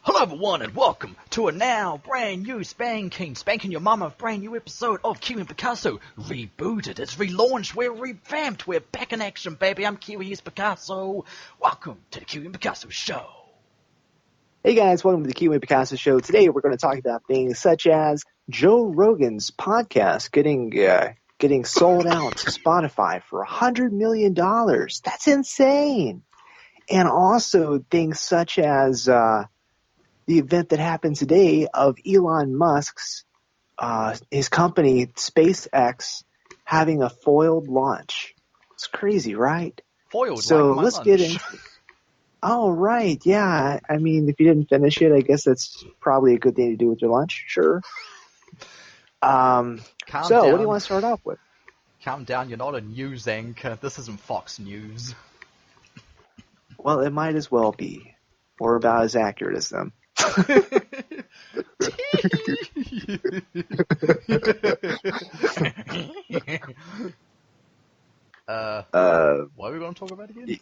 Hello everyone and welcome to a now brand new spanking your mama brand new episode of Kiwi and Picasso. Rebooted, it's relaunched, we're revamped, we're back in action, baby. I'm Kiwi and Picasso. Welcome to the Kiwi and Picasso show. Hey guys, welcome to the Kiwi and Picasso show. Today we're going to talk about things such as Joe Rogan's podcast getting sold out to Spotify for $100 million. That's insane. And also things such as the event that happened today of Elon Musk's his company SpaceX having a foiled launch. It's crazy, right? Foiled, so like my let's lunch. get into. Oh right, yeah. I mean, if you didn't finish it, I guess that's probably a good thing to do with your lunch. Sure. Calm so down. what do you want to start off with? Calm down, you're not a news anchor. This isn't Fox News. Well, it might as well be. We're about as accurate as them. What are we going to talk about again?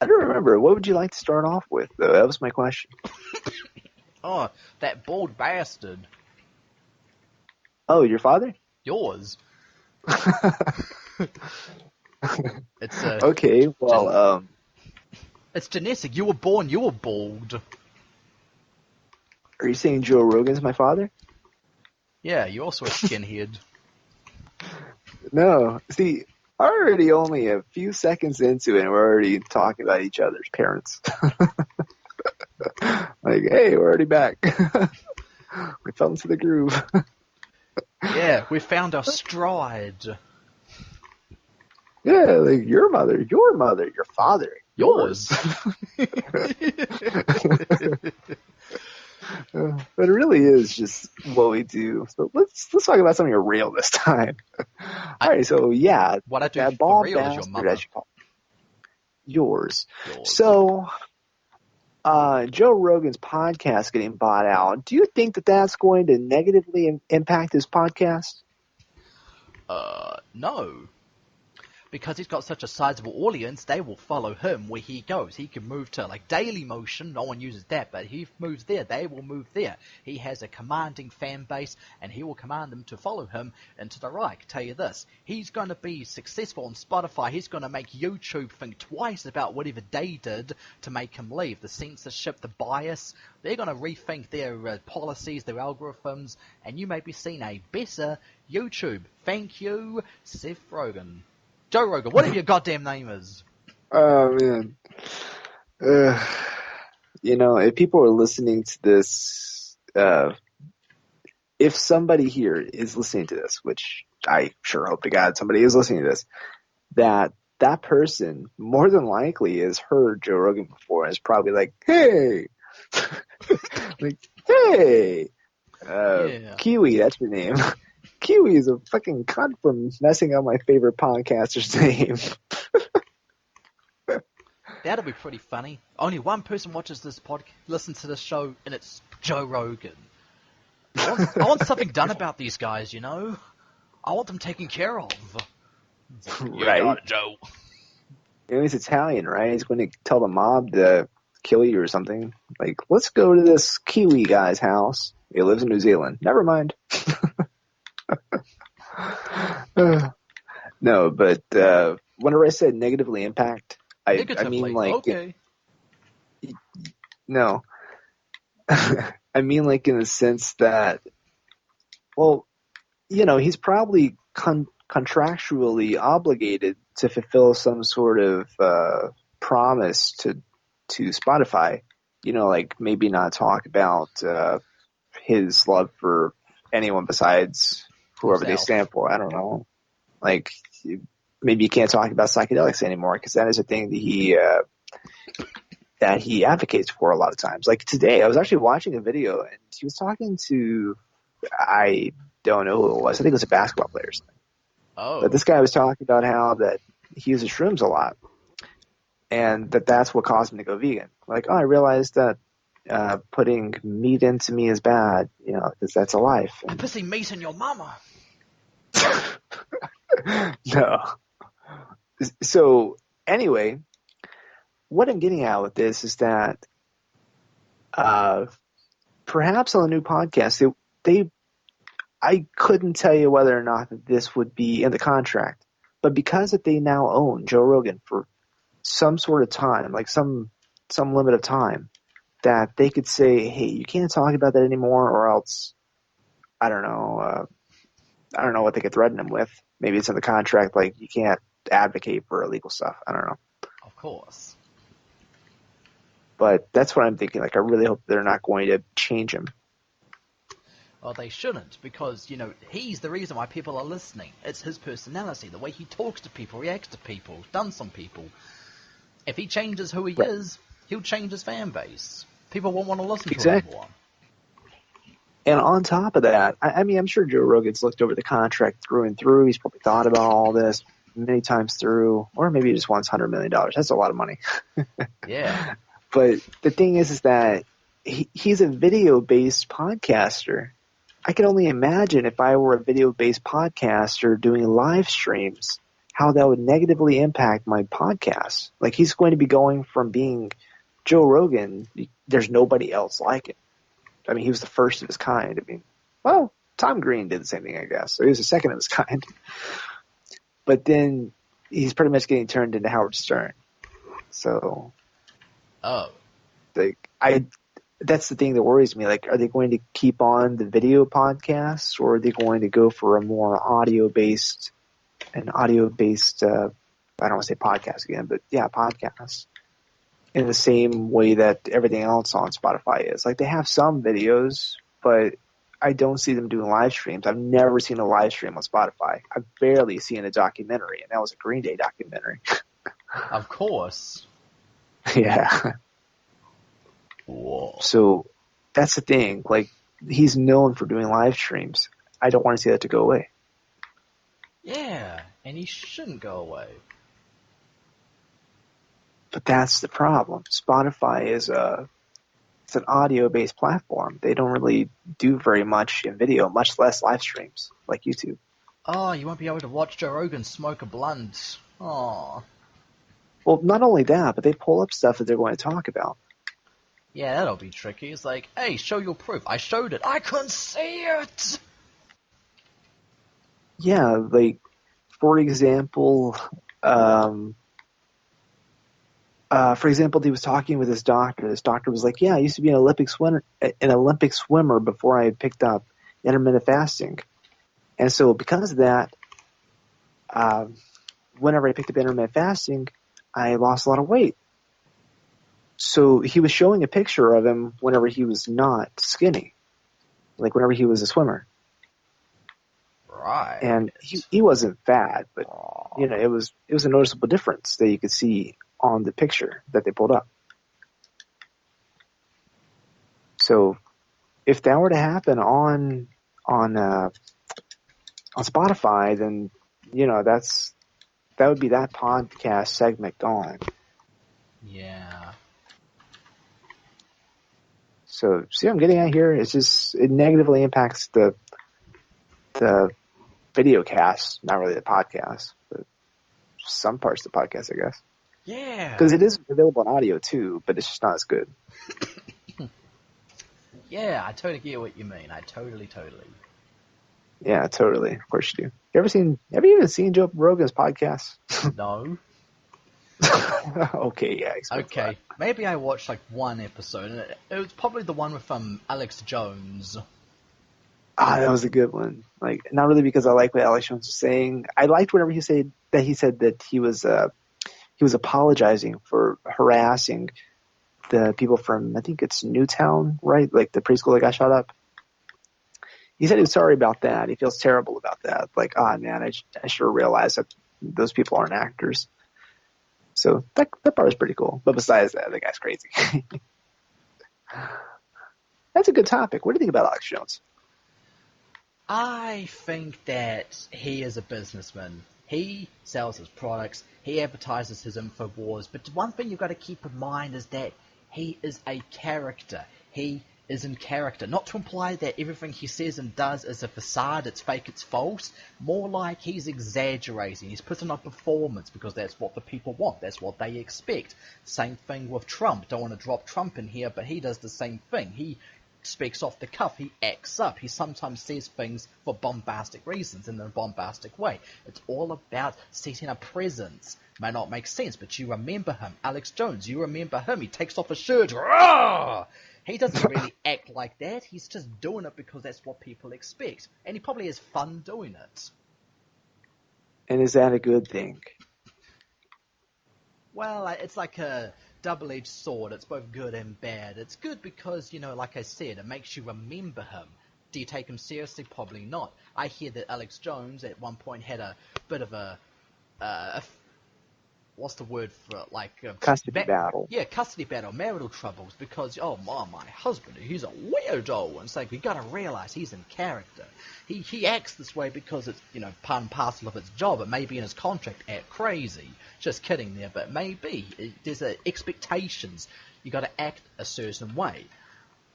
I don't remember. What would you like to start off with, though? That was my question. Oh, that bald bastard. Oh, your father? Yours. It's Okay, well, it's genetic. You were bald. are you saying Joe Rogan's my father? Yeah, you're also a skinhead. No. See, already only a few seconds into it, and we're already talking about each other's parents. Like, hey, we're already back. We fell into the groove. Yeah, we found our stride. Yeah, like your mother, your father, yours. But it really is just what we do. So let's talk about something real this time. All right, so yeah, What I do that for bald real is your bastard, mother. as you call it. Yours. Yours. So, Joe Rogan's podcast getting bought out. Do you think that that's going to negatively impact his podcast? No. Because he's got such a sizable audience, they will follow him where he goes. He can move to, like, Daily Motion. No one uses that, but he moves there. They will move there. He has a commanding fan base, and he will command them to follow him into the right. Tell you this, he's going to be successful on Spotify. He's going to make YouTube think twice about whatever they did to make him leave. The censorship, the bias, they're going to rethink their policies, their algorithms, and you may be seeing a better YouTube. Thank you, Seth Rogan. Joe Rogan, whatever your goddamn name is. Oh, man. If people are listening to this, if somebody here is listening to this, which I sure hope to God somebody is listening to this, that person more than likely has heard Joe Rogan before and is probably like, hey, like, hey, Yeah. Kiwi, that's your name. Kiwi is a fucking cunt for messing up my favorite podcaster's name. That'll be pretty funny. Only one person watches this listens to this show, and it's Joe Rogan. I want something done about these guys, you know? I want them taken care of. You Right. got it, Joe. He's Italian, right? He's going to tell the mob to kill you or something. Like, let's go to this Kiwi guy's house. He lives in New Zealand. Never mind. No, but whenever I said negatively impact, I mean like okay. No. I mean like in the sense that, well, he's probably contractually obligated to fulfill some sort of promise to Spotify. Like maybe not talk about his love for anyone besides whoever they stand for. I don't know. Like maybe you can't talk about psychedelics anymore because that is a thing that he advocates for a lot of times. Like today, I was actually watching a video and he was talking to, I don't know who it was. I think it was a basketball player or something. Oh. But this guy was talking about how that he uses shrooms a lot and that's what caused him to go vegan. Like, I realized that putting meat into me is bad, because that's a life. I'm pissing meat in your mama. No. So anyway, what I'm getting at with this is that Uh, perhaps on a new podcast, I couldn't tell you whether or not that this would be in the contract, but because that they now own Joe Rogan for some sort of time, like some limit of time, that they could say, hey, you can't talk about that anymore, or else I don't know. I don't know what they could threaten him with. Maybe it's in the contract, like you can't advocate for illegal stuff. I don't know. Of course. But that's what I'm thinking. Like, I really hope they're not going to change him. Well, they shouldn't, because, he's the reason why people are listening. It's his personality, the way he talks to people, reacts to people, done some people. If he changes who he is, he'll change his fan base. People won't want to listen to him anymore. And on top of that, I mean, I'm sure Joe Rogan's looked over the contract through and through. He's probably thought about all this many times through, or maybe he just wants $100 million. That's a lot of money. Yeah. But the thing is that he's a video-based podcaster. I can only imagine if I were a video-based podcaster doing live streams, how that would negatively impact my podcast. Like, he's going to be going from being Joe Rogan, there's nobody else like him. I mean, he was the first of his kind. I mean, well, Tom Green did the same thing, I guess. So he was the second of his kind. But then he's pretty much getting turned into Howard Stern. So, that's the thing that worries me. Like, are they going to keep on the video podcasts, or are they going to go for a more audio-based, I don't want to say podcast again, but yeah, podcast. In the same way that everything else on Spotify is. Like, they have some videos, but I don't see them doing live streams. I've never seen a live stream on Spotify. I've barely seen a documentary, and that was a Green Day documentary. Of course. Yeah. Whoa. So that's the thing. Like, he's known for doing live streams. I don't want to see that to go away. Yeah, and he shouldn't go away. But that's the problem. Spotify is it's an audio-based platform. They don't really do very much in video, much less live streams like YouTube. Oh, you won't be able to watch Joe Rogan smoke a blunt. Oh. Well, not only that, but they pull up stuff that they're going to talk about. Yeah, that'll be tricky. It's like, hey, show your proof. I showed it. I couldn't see it! Yeah, like, for example, he was talking with his doctor. His doctor was like, yeah, I used to be an Olympic swimmer before I picked up intermittent fasting. And so because of that, whenever I picked up intermittent fasting, I lost a lot of weight. So he was showing a picture of him whenever he was not skinny, like whenever he was a swimmer. Right. And he wasn't fat, but it was a noticeable difference that you could see on the picture that they pulled up. So if that were to happen on Spotify, then that would be that podcast segment gone. Yeah. So see what I'm getting at here? It's just, it negatively impacts the video cast, not really the podcast, but some parts of the podcast, I guess. Yeah. Because it is available on audio too, but it's just not as good. Yeah, I totally get what you mean. I totally. Yeah, totally. Of course you do. Have you even seen Joe Rogan's podcast? No. Okay, yeah. Okay, maybe I watched like one episode, and it was probably the one with Alex Jones. That was a good one. Like, not really because I like what Alex Jones was saying. I liked whenever he said that he was apologizing for harassing the people from, I think it's Newtown, right? Like the preschool that got shot up. He said he was sorry about that. He feels terrible about that. Like, man, I sure realized that those people aren't actors. So that part was pretty cool. But besides that, the guy's crazy. That's a good topic. What do you think about Alex Jones? I think that he is a businessman. He sells his products. He advertises his InfoWars. But one thing you've got to keep in mind is that he is a character. He is in character. Not to imply that everything he says and does is a facade, it's fake, it's false. More like he's exaggerating. He's putting on performance because that's what the people want. That's what they expect. Same thing with Trump. Don't want to drop Trump in here, but he does the same thing. He speaks off the cuff. He acts up. He sometimes says things for bombastic reasons in a bombastic way. It's all about setting a presence. May not make sense, but you remember him. Alex Jones, you remember him. He takes off his shirt. Rawr! He doesn't really act like that. He's just doing it because that's what people expect. And he probably has fun doing it. And is that a good thing? Well, it's like a double-edged sword. It's both good and bad. It's good because, like I said, it makes you remember him. Do you take him seriously? Probably not. I hear that Alex Jones at one point had a bit of a what's the word for it? Like Custody battle. Yeah, custody battle, marital troubles, because my husband, he's a weirdo, and it's like we gotta realize he's in character. He acts this way because it's part and parcel of his job. It may be in his contract, act crazy. Just kidding there, but maybe there's expectations. You got to act a certain way.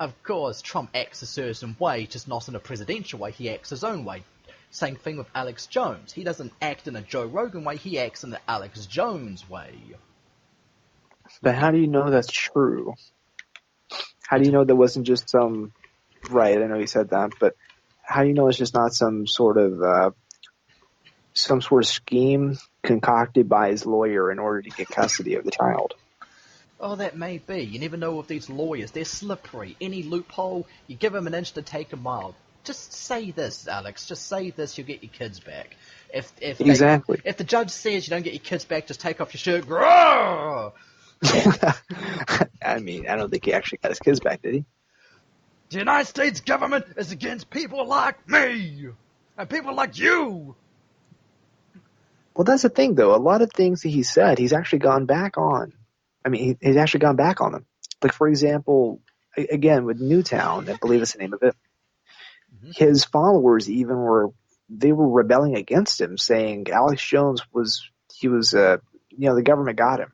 Of course, Trump acts a certain way, just not in a presidential way. He acts his own way. Same thing with Alex Jones. He doesn't act in a Joe Rogan way, he acts in the Alex Jones way. But how do you know that's true? How do you know that wasn't just some... Right, I know you said that, but how do you know it's just not some sort of scheme concocted by his lawyer in order to get custody of the child? Oh, that may be. You never know with these lawyers. They're slippery. Any loophole, you give them an inch to take a mile. Just say this, Alex. Just say this, you'll get your kids back. Exactly. If the judge says you don't get your kids back, just take off your shirt. Grrr! I mean, I don't think he actually got his kids back, did he? The United States government is against people like me! And people like you! Well, that's the thing, though. A lot of things that he said, he's actually gone back on. I mean, he's actually gone back on them. Like, for example, again, with Newtown, I believe it's the name of it, his followers even were rebelling against him, saying Alex Jones the government got him.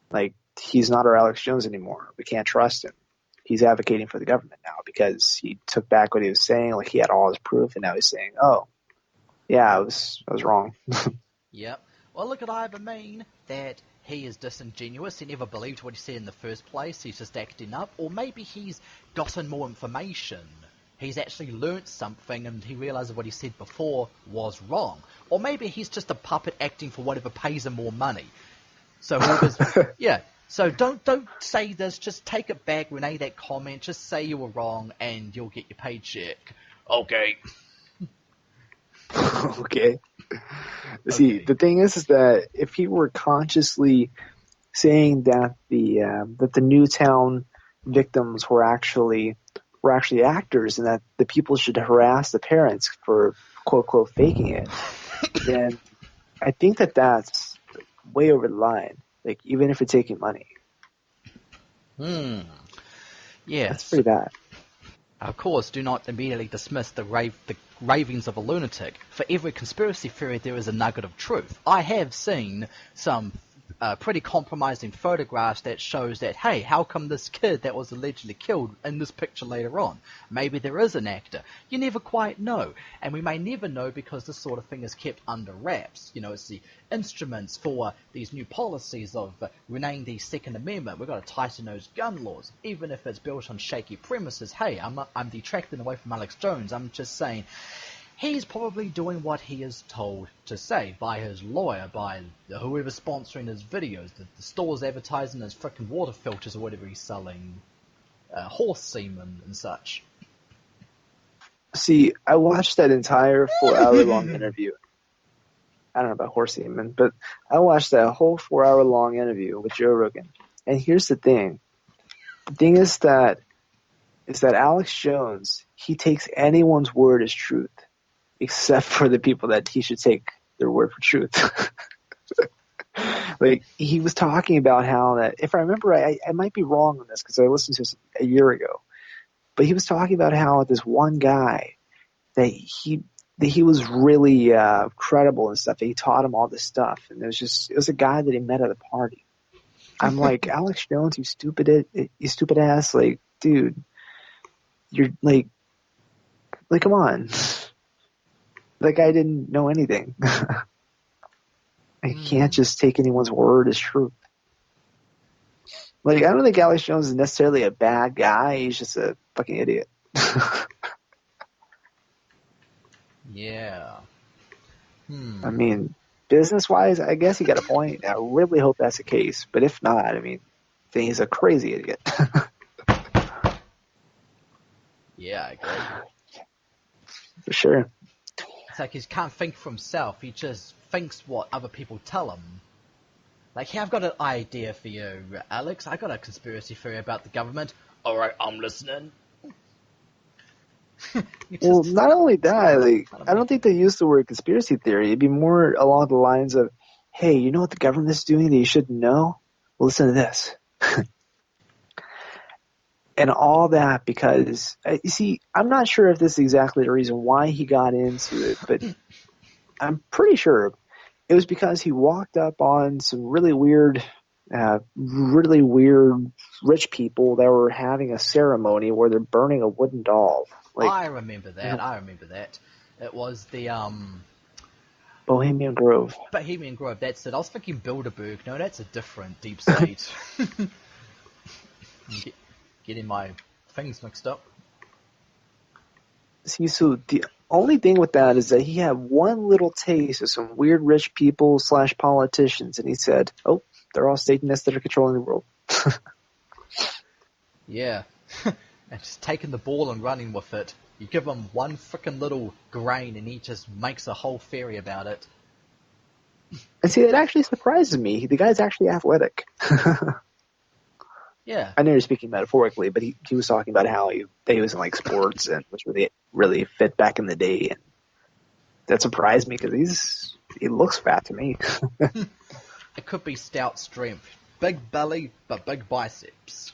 Like, he's not our Alex Jones anymore. We can't trust him. He's advocating for the government now because he took back what he was saying. Like, he had all his proof, and now he's saying, oh, yeah, I was wrong. Yep. Well, look at either mean that he is disingenuous. He never believed what he said in the first place. He's just acting up. Or maybe he's gotten more information. He's actually learnt something and he realizes what he said before was wrong. Or maybe he's just a puppet acting for whatever pays him more money. So yeah. So don't say this. Just take it back, renege that comment. Just say you were wrong and you'll get your paycheck. Okay. Okay. See, the thing is that if he were consciously saying that the Newtown victims were actually actors and that the people should harass the parents for quote quote faking it, then I think that's way over the line. Like, even if it's taking money. Yes. That's pretty bad. Of course, do not immediately dismiss the ravings of a lunatic. For every conspiracy theory, there is a nugget of truth. I have seen some pretty compromising photographs that shows that, hey, how come this kid that was allegedly killed in this picture later on? Maybe there is an actor. You never quite know. And we may never know because this sort of thing is kept under wraps. It's the instruments for these new policies of reneging the Second Amendment. We've got to tighten those gun laws. Even if it's built on shaky premises, hey, I'm detracting away from Alex Jones. I'm just saying he's probably doing what he is told to say by his lawyer, by whoever's sponsoring his videos, the stores advertising his frickin' water filters or whatever he's selling, horse semen and such. See, I watched that entire 4-hour-long interview. I don't know about horse semen, but I watched that whole 4-hour-long interview with Joe Rogan. And here's the thing. The thing is that Alex Jones, he takes anyone's word as truth, except for the people that he should take their word for truth. Like, he was talking about how that, if I remember, I might be wrong on this because I listened to this a year ago, but he was talking about how this one guy that he was really credible and stuff. He taught him all this stuff, and it was a guy that he met at a party. I'm like, Alex Jones, you stupid ass, like, dude. you're like, come on. That guy didn't know anything. I can't just take anyone's word as true. Like, I don't think Alex Jones is necessarily a bad guy. He's just a fucking idiot. Yeah. I mean, business-wise, I guess he got a point. I really hope that's the case. But if not, I mean, then he's a crazy idiot. Yeah, I agree. For sure. It's like he can't think for himself. He just thinks what other people tell him. Like, hey, I've got an idea for you, Alex. I got a conspiracy theory about the government. All right, I'm listening. Well, not only that, like, I don't think they use the word conspiracy theory. It'd be more along the lines of, hey, you know what the government's doing that you shouldn't know? Well, listen to this. And all that because, you see, I'm not sure if this is exactly the reason why he got into it, but I'm pretty sure it was because he walked up on some really weird rich people that were having a ceremony where they're burning a wooden doll. Like, I remember that. It was the Bohemian Grove. Bohemian Grove. That's it. I was thinking Bilderberg. No, that's a different deep state. Getting my things mixed up. See, so the only thing with that is that he had one little taste of some weird rich people / politicians, and he said, "Oh, they're all Satanists that are controlling the world." Yeah, and just taking the ball and running with it. You give him one frickin' little grain, and he just makes a whole theory about it. And see, it actually surprises me. The guy's actually athletic. Yeah. I know you're speaking metaphorically, but he was talking about how he was in like sports and was really fit back in the day, and that surprised me because he looks fat to me. It could be stout strength, big belly but big biceps.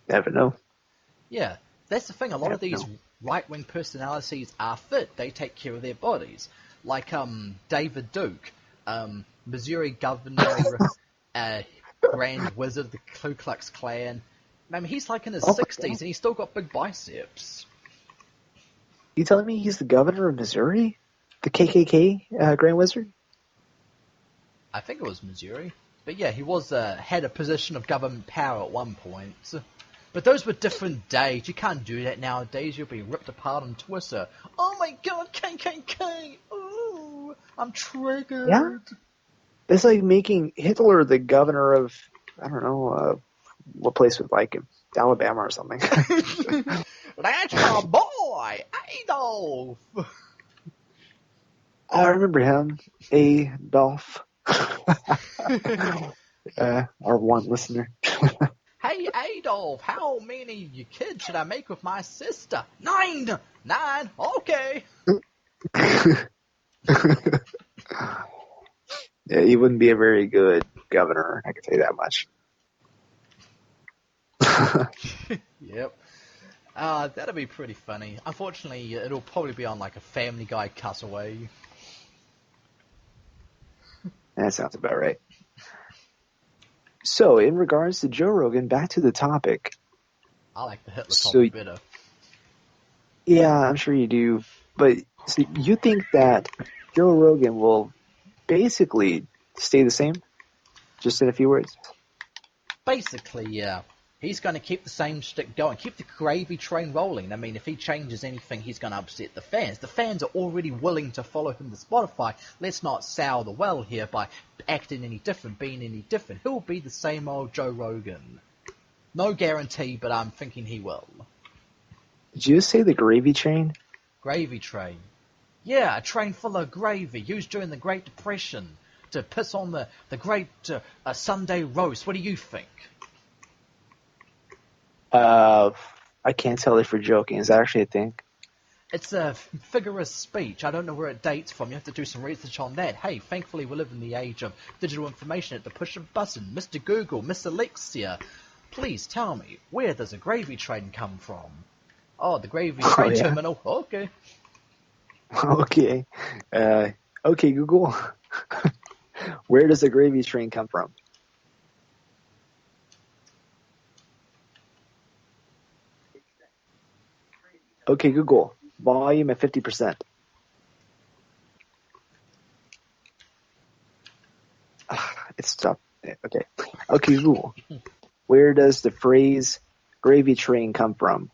Never know. Yeah, that's the thing. A lot of these right-wing personalities are fit. They take care of their bodies, like David Duke, Missouri governor. Grand Wizard of the Ku Klux Klan. I mean, he's like in his 60s and he's still got big biceps. You telling me he's the governor of Missouri? The KKK Grand Wizard? I think it was Missouri. But yeah, he was had a position of government power at one point. But those were different days. You can't do that nowadays. You'll be ripped apart on Twitter. Oh my god, KKK! Ooh, I'm triggered. Yeah? It's like making Hitler the governor of, I don't know, what place would like him? Alabama or something. That's my boy, Adolf! I remember him. Adolf. Our one listener. Hey Adolf, how many kids should I make with my sister? 9! 9, okay. Yeah, he wouldn't be a very good governor, I can tell you that much. Yep. That'll be pretty funny. Unfortunately, it'll probably be on like a Family Guy cutaway. That sounds about right. So, in regards to Joe Rogan, back to the topic. I like the Hitler topic better. Yeah, I'm sure you do. But so you think that Joe Rogan will basically stay the same? Just in a few words? Basically, yeah. He's going to keep the same shtick going, keep the gravy train rolling. I mean, if he changes anything, he's going to upset the fans. The fans are already willing to follow him to Spotify. Let's not sour the well here by acting any different, being any different. He'll be the same old Joe Rogan. No guarantee, but I'm thinking he will. Did you say the gravy train? Gravy train. Yeah, a train full of gravy used during the Great Depression to piss on the great Sunday roast. What do you think? I can't tell if you're joking. Is that actually a thing? It's a figure of speech. I don't know where it dates from. You have to do some research on that. Hey, thankfully we live in the age of digital information at the push of a button. Mr. Google, Miss Alexia, please tell me, where does a gravy train come from? Oh, the gravy train terminal. Okay. Okay. Okay, Google. Where does the gravy train come from? Okay, Google. Volume at 50%. It's stuff. Okay. Okay, Google. Where does the phrase gravy train come from?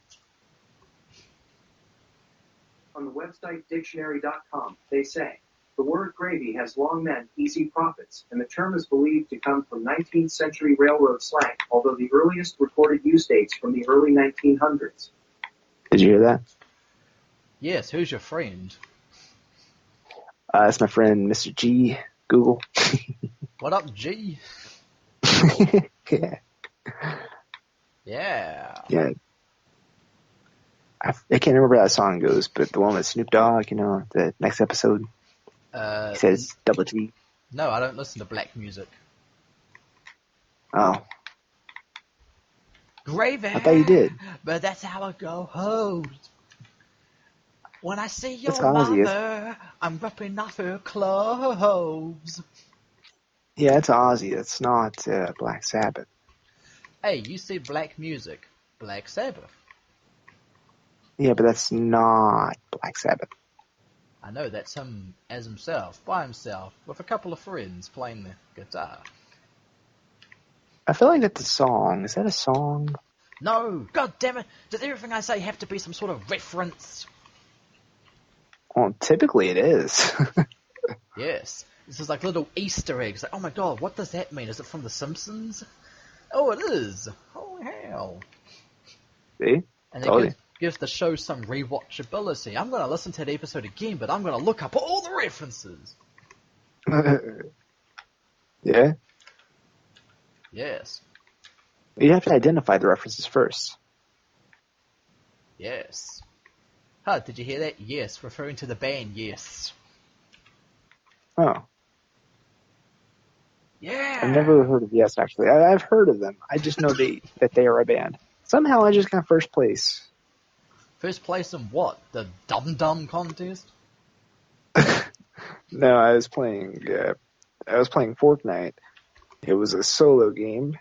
On the website dictionary.com, they say, the word gravy has long meant easy profits, and the term is believed to come from 19th century railroad slang, although the earliest recorded use dates from the early 1900s. Did you hear that? Yes, who's your friend? That's my friend, Mr. G. Google. What up, G? Yeah. Yeah. Yeah. I can't remember how that song goes, but the one with Snoop Dogg, the next episode, he says double G. No, I don't listen to black music. Oh, Gravy! I thought you did. But that's how it goes. When I see That's your Ozzy. mother, I'm ripping off her clothes. Yeah, it's Ozzy. That's not Black Sabbath. Hey, you see black music. Black Sabbath. Yeah, but that's not Black Sabbath. I know that's him as himself, by himself, with a couple of friends playing the guitar. I feel like that's a song. Is that a song? No! God damn it! Does everything I say have to be some sort of reference? Well, typically it is. Yes. This is like little Easter eggs. Like, oh my god, what does that mean? Is it from The Simpsons? Oh, it is! Holy hell. See? And Told it gives the show some rewatchability. I'm going to listen to the episode again, but I'm going to look up all the references. you. Yeah? Yes. You have to identify the references first. Yes. Huh, did you hear that? Yes, referring to the band, yes. Oh. I've Yeah! never heard of Yes, actually. I've heard of them. I just know that they are a band. Somehow I just got first place. First place in what? The Dum Dum contest? No, I was playing Fortnite. It was a solo game,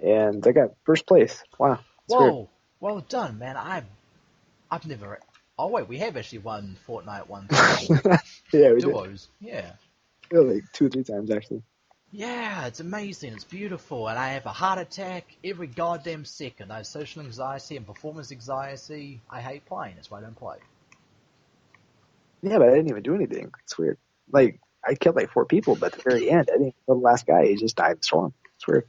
and I got first place. Wow, it's weird. Whoa! Well done, man. I've never... Oh wait, we have actually won Fortnite one time. Yeah, we did. Duos, yeah. Yeah, like 2 or 3 times actually. Yeah, it's amazing, it's beautiful, and I have a heart attack every goddamn second. I have social anxiety and performance anxiety. I hate playing, that's why I don't play. Yeah, but I didn't even do anything. It's weird. Like I killed like 4 people, but at the very end, I didn't kill the last guy. He just died in the storm. It's weird.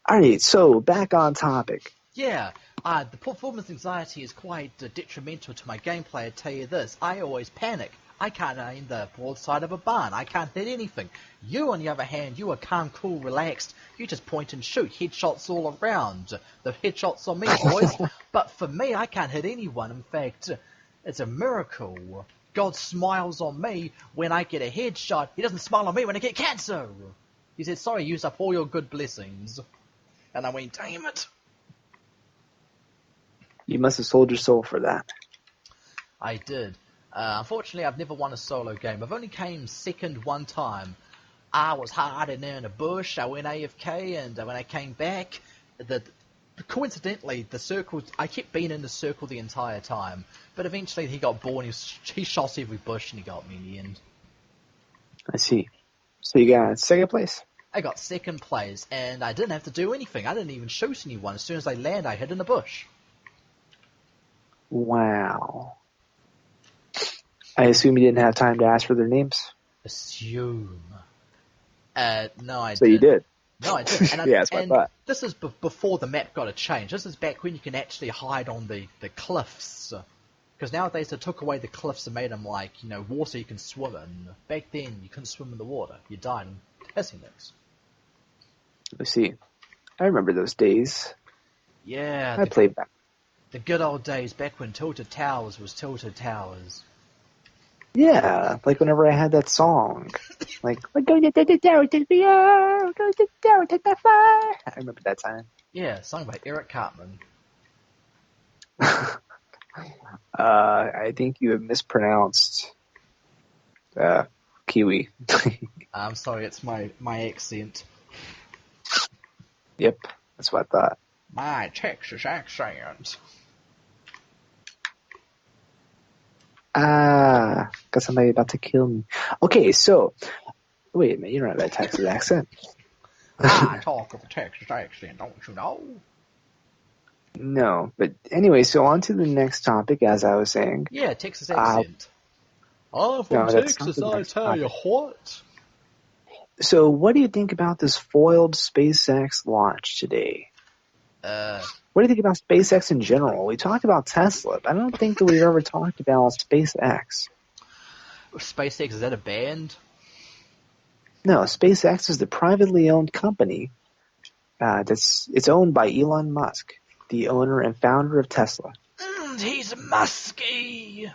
All right, so back on topic. Yeah, the performance anxiety is quite detrimental to my gameplay, I tell you this. I always panic. I can't aim the broadside of a barn. I can't hit anything. You, on the other hand, you are calm, cool, relaxed. You just point and shoot. Headshots all around. The headshots on me, boys. But for me, I can't hit anyone. In fact, it's a miracle. God smiles on me when I get a headshot. He doesn't smile on me when I get cancer. He said, sorry, use up all your good blessings. And I went, damn it. You must have sold your soul for that. I did. Unfortunately, I've never won a solo game. I've only came second one time. I was hiding there in a bush. I went AFK, and when I came back, coincidentally, the circle. I kept being in the circle the entire time. But eventually, he got bored. He shot every bush, and he got me in the end. I see. So you got second place. I got second place, and I didn't have to do anything. I didn't even shoot anyone. As soon as I land, I hid in the bush. Wow. I assume you didn't have time to ask for their names. Assume. No, I So you didn't. did. No, I didn't. And, Yeah, that's what I thought. This is before the map got a change. This is back when you can actually hide on the cliffs. Because nowadays they took away the cliffs and made them like, water you can swim in. Back then, you couldn't swim in the water. You died in pissing mix. Let's see. I remember those days. Yeah, I played back. the good old days back when Tilted Towers was Tilted Towers. Yeah, like whenever I had that song. Like, we're going to take the tower, take the air, go to the tower, take the fire. I remember that time. Yeah, sung by Eric Cartman. I think you have mispronounced Kiwi. I'm sorry, it's my accent. Yep, that's what I thought. My Texas accent. Got somebody about to kill me. Okay, so wait a minute, you don't have that Texas accent. I talk with a Texas accent, don't you know? No, but anyway, so on to the next topic, as I was saying. Yeah, Texas accent. I'm from No, that's not Texas, the I next tell you topic. what. So what do you think about this foiled SpaceX launch today? What do you think about SpaceX in general? We talked about Tesla, but I don't think that we've ever talked about SpaceX. SpaceX, is that a band? No, SpaceX is the privately owned company it's owned by Elon Musk, the owner and founder of Tesla. He's musky.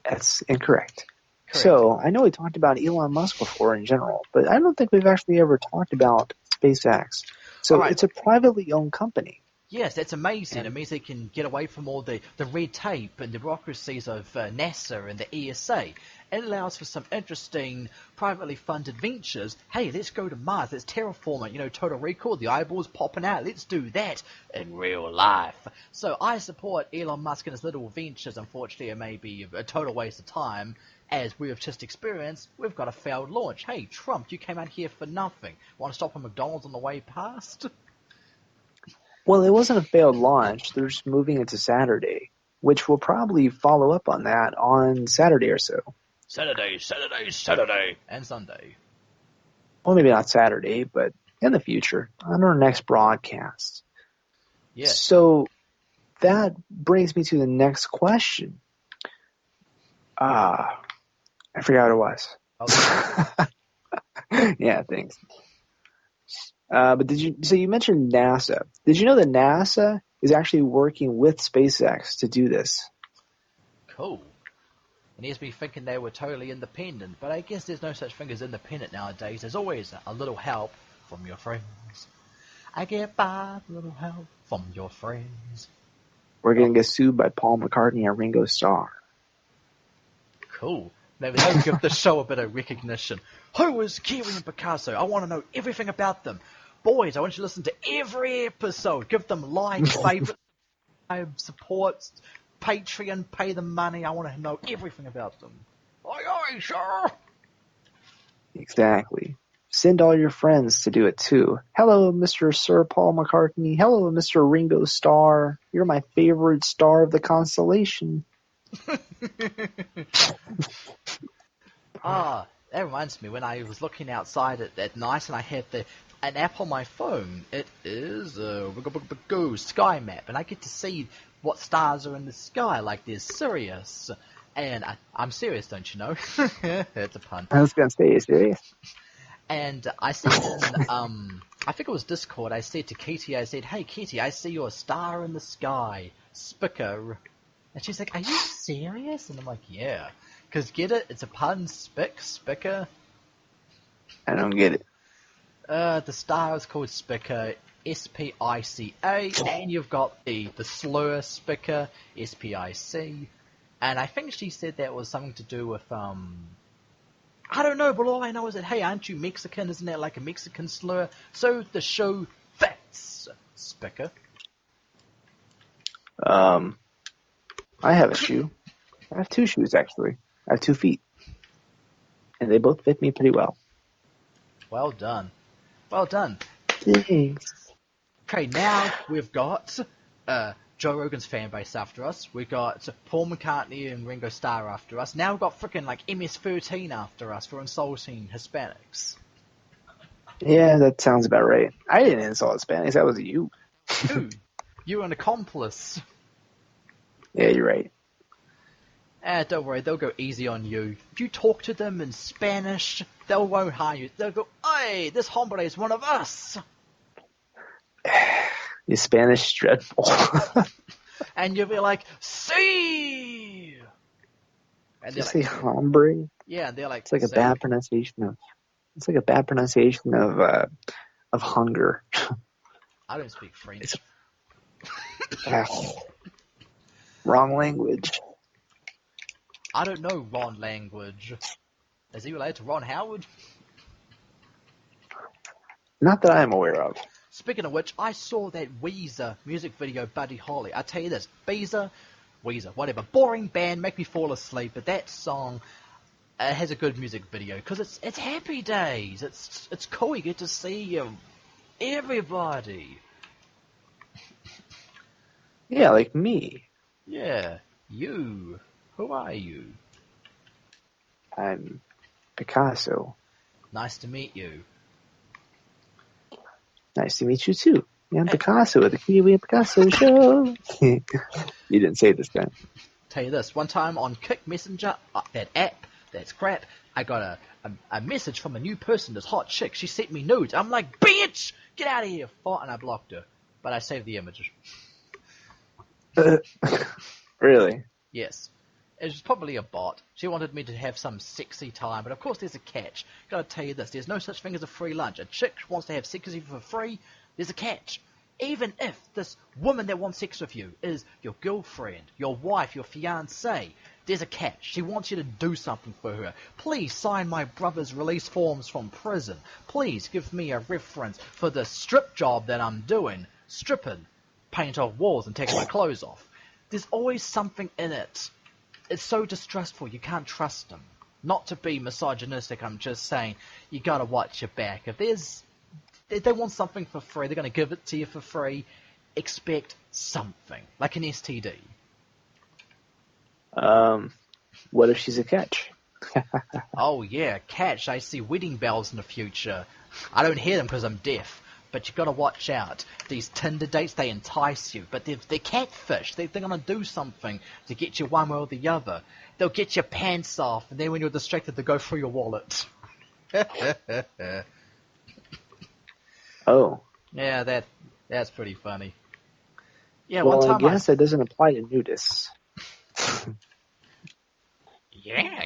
That's incorrect. Correct. So I know we talked about Elon Musk before in general, but I don't think we've actually ever talked about SpaceX. So Right. it's a privately owned company. Yes, that's amazing. It means they can get away from all the red tape and the bureaucracies of NASA and the ESA. It allows for some interesting privately funded ventures. Hey, let's go to Mars. Let's terraform it. You know, Total Recall, the eyeballs popping out. Let's do that in real life. So I support Elon Musk and his little ventures. Unfortunately, it may be a total waste of time. As we have just experienced, we've got a failed launch. Hey, Trump, you came out here for nothing. Want to stop at McDonald's on the way past? Well, it wasn't a failed launch. They're just moving it to Saturday, which will probably follow up on that on Saturday or so. Saturday, and Sunday. Well, maybe not Saturday, but in the future, on our next broadcast. Yes. So that brings me to the next question. I forgot what it was. Yeah, thanks. But you mentioned NASA. Did you know that NASA is actually working with SpaceX to do this? Cool. And he has me thinking they were totally independent, but I guess there's no such thing as independent nowadays. There's always a little help from your friends. I get by with a little help from your friends. We're going to get sued by Paul McCartney and Ringo Starr. Cool. Maybe that would give the show a bit of recognition. Who is Kiwi and Picasso? I want to know everything about them. Boys, I want you to listen to every episode. Give them likes, favorites, supports, Patreon, pay them money. I want to know everything about them. Aye, aye, sure. Exactly. Send all your friends to do it too. Hello, Mr. Sir Paul McCartney. Hello, Mr. Ringo Starr. You're my favorite star of the constellation. That reminds me, when I was looking outside at night and I had an app on my phone. It is a sky map, and I get to see what stars are in the sky, like there's Sirius. And I'm serious, don't you know? It's a pun. I was going to say, you serious? And I said in, I think it was Discord, I said to Kitty, I said, hey Kitty, I see your star in the sky, Spicker. And she's like, are you serious? And I'm like, yeah. Because get it? It's a pun, Spicker. I don't get it. The star is called Spica, S-P-I-C-A, and you've got the slur Spica, S-P-I-C. And I think she said that was something to do with, I don't know, but all I know is that, hey, aren't you Mexican? Isn't that like a Mexican slur? So the show fits, Spica. I have a shoe. I have two shoes, actually. I have 2 feet. And they both fit me pretty well. Well done. Well done. Thanks. Okay, now we've got Joe Rogan's fan base after us. We've got Paul McCartney and Ringo Starr after us. Now we've got frickin' like MS-13 after us for insulting Hispanics. Yeah, that sounds about right. I didn't insult Hispanics. That was you. Dude, you're an accomplice. Yeah, you're right. Don't worry, they'll go easy on you. If you talk to them in Spanish, they won't harm you. They'll go, hey, this hombre is one of us. Your Spanish is dreadful. And you'll be like, see. And Did you they're say like, hombre? yeah, and they're like, It's like a "See?" bad pronunciation of. It's like a bad pronunciation of hunger. I don't speak French. Wrong language. I don't know Ron language. Is he related to Ron Howard? Not that I'm aware of. Speaking of which, I saw that Weezer music video, Buddy Holly. I tell you this, Weezer, Weezer, whatever. Boring band, make me fall asleep, but that song has a good music video because it's happy days. It's cool. You get to see everybody. Yeah, like me. Yeah, you. Who are you? I'm Picasso. Nice to meet you. Nice to meet you too. I'm Picasso at the Kiwi and Picasso show. You didn't say it this time. Tell you this, one time on Kick Messenger, that app, that's crap, I got a message from a new person, this hot chick. She sent me nudes. I'm like, bitch, get out of here, fart, and I blocked her. But I saved the images. Really? Yes. It was probably a bot. She wanted me to have some sexy time, but of course there's a catch. Gotta tell you this, there's no such thing as a free lunch. A chick wants to have sex with you for free, there's a catch. Even if this woman that wants sex with you is your girlfriend, your wife, your fiancée, there's a catch. She wants you to do something for her. Please sign my brother's release forms from prison. Please give me a reference for the strip job that I'm doing. Stripping. Paint off walls and take my clothes off. There's always something in it. It's so distrustful, you can't trust them. Not to be misogynistic, I'm just saying, you gotta watch your back. If they want something for free, they're gonna give it to you for free. Expect something, like an STD. What if she's a catch? Oh yeah, catch, I see wedding bells in the future. I don't hear them because I'm deaf. But you gotta watch out. These Tinder dates, they entice you, but they're catfish. They're gonna do something to get you one way or the other. They'll get your pants off, and then when you're distracted, they'll go through your wallet. Oh. Yeah, that's pretty funny. Yeah, Well, one I time guess that doesn't apply to nudists. Yeah,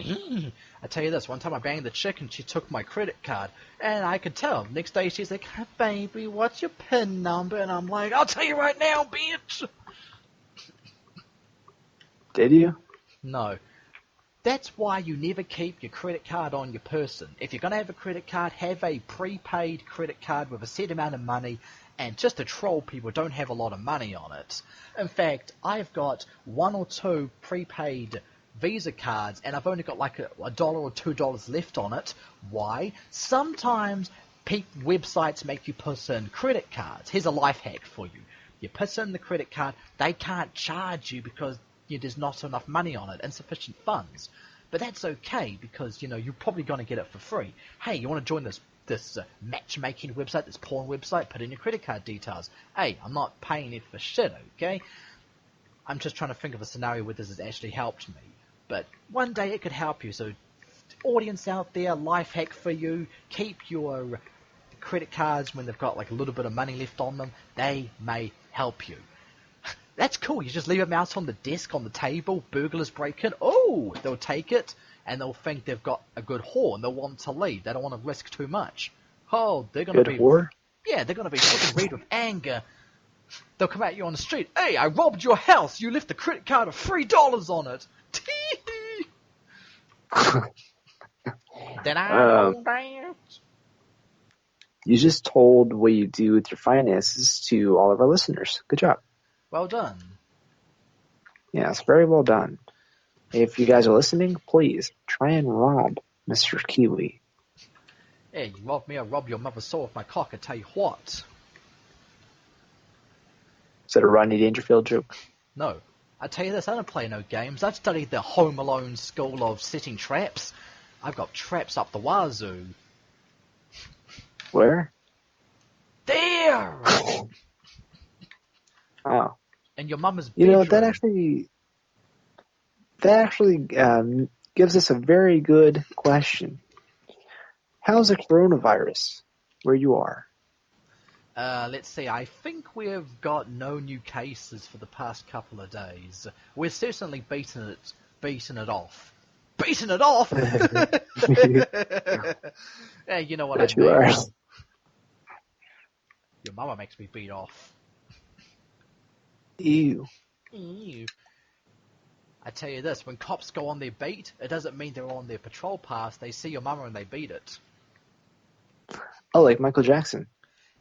I tell you this, one time I banged the chick and she took my credit card, and I could tell. Next day she's like, hey, baby, what's your PIN number? And I'm like, I'll tell you right now, bitch! Did you? No. That's why you never keep your credit card on your person. If you're going to have a credit card, have a prepaid credit card with a set amount of money, and just to troll people, don't have a lot of money on it. In fact, I've got one or two prepaid Visa cards, and I've only got like a dollar or $2 left on it. Why? Sometimes websites make you put in credit cards. Here's a life hack for you. You put in the credit card, they can't charge you because there's not enough money on it, insufficient funds. But that's okay because, you're probably going to get it for free. Hey, you want to join this matchmaking website, this porn website? Put in your credit card details. Hey, I'm not paying it for shit, okay? I'm just trying to think of a scenario where this has actually helped me. But one day it could help you. So, audience out there, life hack for you. Keep your credit cards when they've got like a little bit of money left on them. They may help you. That's cool. You just leave them out on the desk, on the table. Burglars break in. Oh, they'll take it, and they'll think they've got a good haul, and they'll want to leave. They don't want to risk too much. Oh, they're going to be... whore? Yeah, they're going to be fucking red with anger. They'll come at you on the street. Hey, I robbed your house. You left a credit card of $3 on it. Then I know that. You just told what you do with your finances to all of our listeners. Good job. Well done. Yes, very well done. If you guys are listening, please try and rob Mr. Kiwi. Hey, you rob me, I rob your mother's soul with my cock, I tell you what. Is that a Rodney Dangerfield joke? No. I tell you this, I don't play no games. I've studied the Home Alone school of setting traps. I've got traps up the wazoo. Where? There! Oh. In your mama's bedroom. That actually gives us a very good question. How's the coronavirus where you are? Let's see, I think we've got no new cases for the past couple of days. We're certainly beating it off. Beating it off? Yeah, you know what I mean. You are. Your mama makes me beat off. Ew. Ew. I tell you this, when cops go on their beat, it doesn't mean they're on their patrol pass. They see your mama and they beat it. Oh, like Michael Jackson.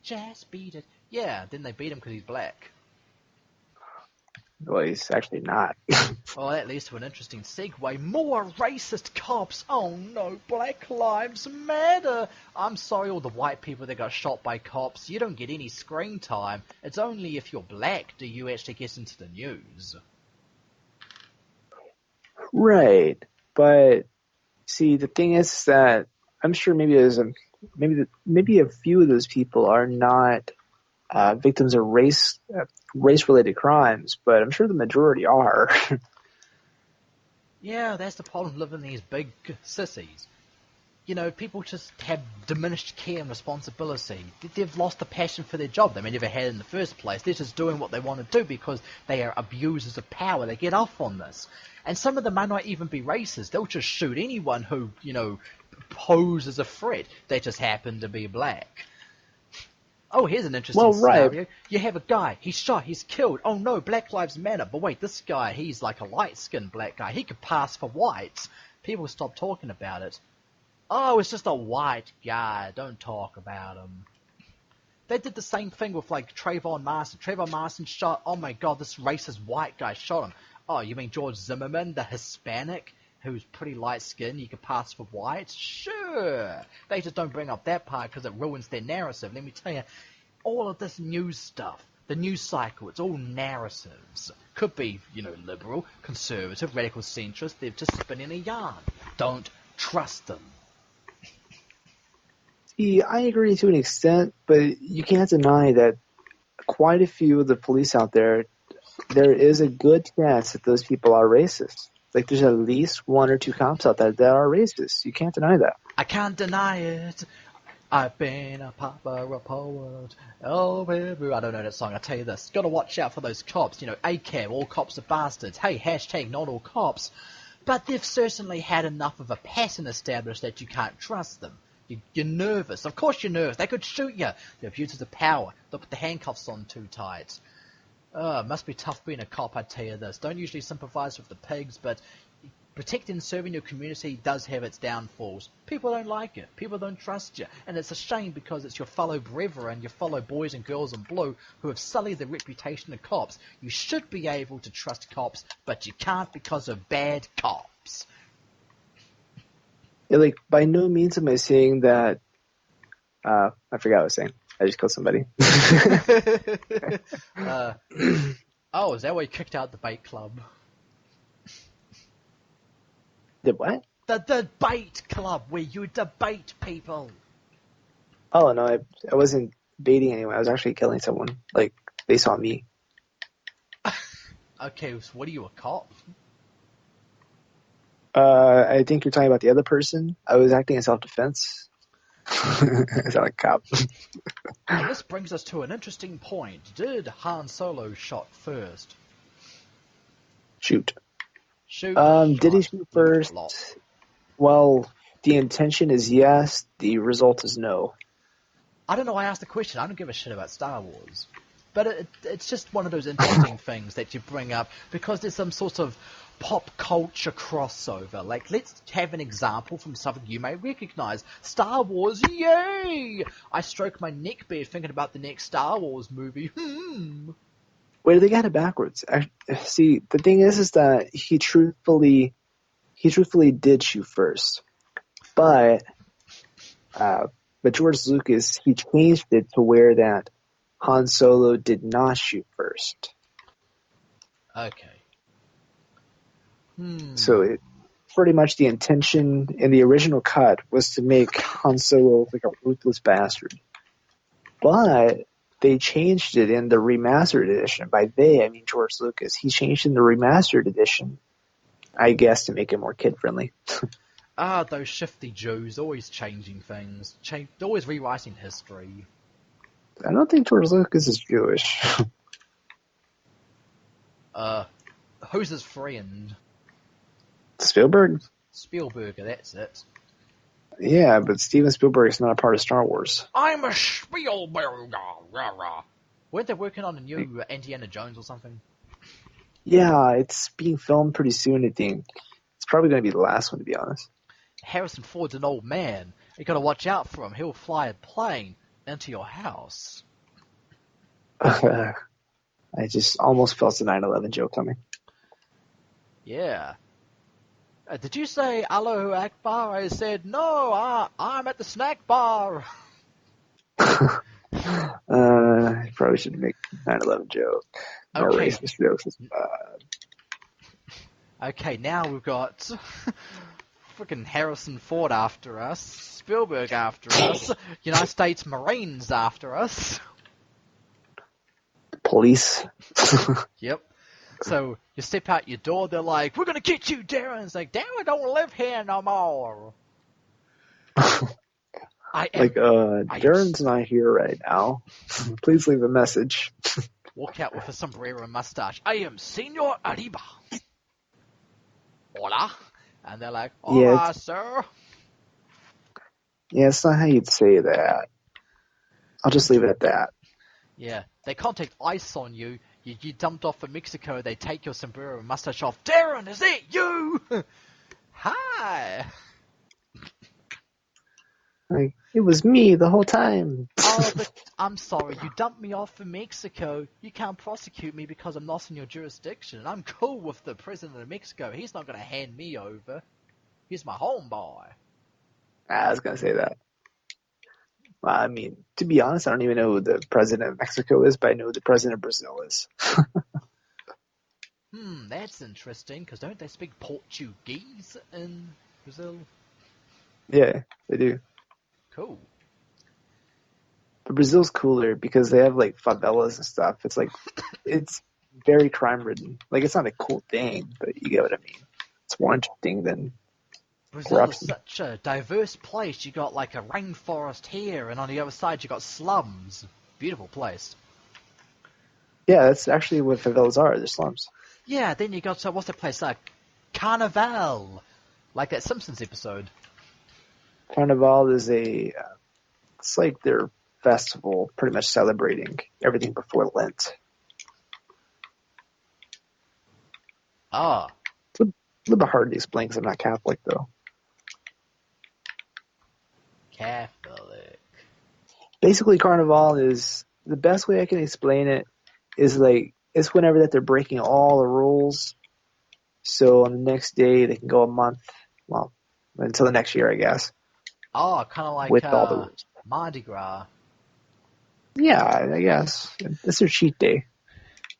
Just beat it. Yeah, then they beat him because he's black. Well, he's actually not. Well, that leads to an interesting segue. More racist cops. Oh no, Black Lives Matter. I'm sorry, all the white people that got shot by cops. You don't get any screen time. It's only if you're black do you actually get into the news. Right. But see, the thing is that I'm sure maybe a few of those people are not victims of race-related crimes, but I'm sure the majority are. Yeah, that's the problem living in these big sissies. You know, people just have diminished care and responsibility. They've lost the passion for their job they never had in the first place. They're just doing what they want to do because they are abusers of power. They get off on this. And some of them might not even be racist. They'll just shoot anyone who, pose as a threat. They just happen to be black. Oh, here's an interesting scenario. You have a guy, he's shot, he's killed. Oh no, Black Lives Matter. But wait, this guy, he's like a light-skinned black guy. He could pass for white. People stop talking about it. Oh, it's just a white guy. Don't talk about him. They did the same thing with, like, Trayvon Martin. Trayvon Martin shot, oh my god, this racist white guy shot him. Oh, you mean George Zimmerman, the Hispanic, who's pretty light-skinned, you could pass for white? Sure. They just don't bring up that part because it ruins their narrative. Let me tell you, all of this news stuff, the news cycle, it's all narratives. Could be, liberal, conservative, radical centrist. They're just spinning a yarn. Don't trust them. See, I agree to an extent, but you can't deny that quite a few of the police out there is a good chance that those people are racist. Like, there's at least one or two cops out there that are racist. You can't deny that. I can't deny it. I've been a papa report. Oh, baby. I don't know that song. I tell you this. Got to watch out for those cops. ACAB, all cops are bastards. Hey, hashtag not all cops. But they've certainly had enough of a pattern established that you can't trust them. You're nervous. Of course you're nervous. They could shoot you. They're abusers of power. They'll put the handcuffs on too tight. It must be tough being a cop, I tell you this. Don't usually sympathize with the pigs, but protecting and serving your community does have its downfalls. People don't like it. People don't trust you. And it's a shame because it's your fellow brethren, your fellow boys and girls in blue who have sullied the reputation of cops. You should be able to trust cops, but you can't because of bad cops. Yeah, like, by no means am I saying that. I forgot what I was saying. I just killed somebody. Oh, is that why you kicked out the debate club? Did what? The debate club where you debate people. Oh, no, I wasn't baiting anyone. I was actually killing someone. Like, they saw me. Okay, so what are you, a cop? I think you're talking about the other person. I was acting in self-defense. I sound like a cop. And this brings us to an interesting point. Did Han Solo shot first? Shoot. Shoot. Did he shoot first? Well, the intention is yes. The result is no. I don't know why I asked the question. I don't give a shit about Star Wars. But it's just one of those interesting things that you bring up because there's some sort of pop culture crossover. Like, let's have an example from something you may recognize. Star Wars, yay! I stroke my neck beard thinking about the next Star Wars movie. Wait, they got it backwards. See, the thing is that he truthfully did shoot first, but George Lucas, he changed it to where that Han Solo did not shoot first. Okay. So pretty much the intention in the original cut was to make Han Solo like a ruthless bastard. But they changed it in the remastered edition. By they, I mean George Lucas. He changed in the remastered edition, I guess, to make it more kid-friendly. Those shifty Jews, always changing things. Always rewriting history. I don't think George Lucas is Jewish. Who's his friend? Spielberg? Spielberger, that's it. Yeah, but Steven Spielberg is not a part of Star Wars. I'm a Spielberger. Weren't they working on a new Indiana Jones or something? Yeah, it's being filmed pretty soon, I think. It's probably going to be the last one, to be honest. Harrison Ford's an old man. You got to watch out for him. He'll fly a plane into your house. I just almost felt a 9/11 joke coming. Yeah. Did you say Allahu Akbar? I said, no, I'm at the snack bar. I probably shouldn't make 9/11 joke. More Okay. racist jokes. Okay, now we've got freaking Harrison Ford after us, Spielberg after us, United States Marines after us. Police. Yep. So you step out your door, they're like, we're going to get you, Darren. It's like, Darren don't live here no more. Darren's not here right now. Please leave a message. Walk out with a sombrero and mustache. I am Senor Arriba. Hola. And they're like, hola, sir. Yeah, it's not how you'd say that. I'll just leave it at that. Yeah, they contact ICE on you. You dumped off in Mexico. They take your sombrero and mustache off. Darren, is it you? Hi. Like, it was me the whole time. Oh, but I'm sorry. You dumped me off in Mexico. You can't prosecute me because I'm not in your jurisdiction. I'm cool with the president of Mexico. He's not going to hand me over. He's my homeboy. I was going to say that. Well, I mean, to be honest, I don't even know who the president of Mexico is, but I know who the president of Brazil is. That's interesting, because don't they speak Portuguese in Brazil? Yeah, they do. Cool. But Brazil's cooler because they have, like, favelas and stuff. It's like, it's very crime-ridden. Like, it's not a cool thing, but you get what I mean. It's more interesting than Brazil corruption. is such a diverse place. You got, like, a rainforest here, and on the other side you got slums. Beautiful place. Yeah, that's actually what favelas are. They're slums. Yeah, then you got, what's the place, Carnival. Like that Simpsons episode. Carnival is it's like their festival, pretty much celebrating everything before Lent. Ah. It's a little bit hard to explain because I'm not Catholic, though. Catholic. Basically, Carnival is, the best way I can explain it is like, it's whenever that they're breaking all the rules. So on the next day, they can go a month, well, until the next year, I guess. Oh, kind of like with all the rules. Mardi Gras. Yeah, I guess. It's their cheat day.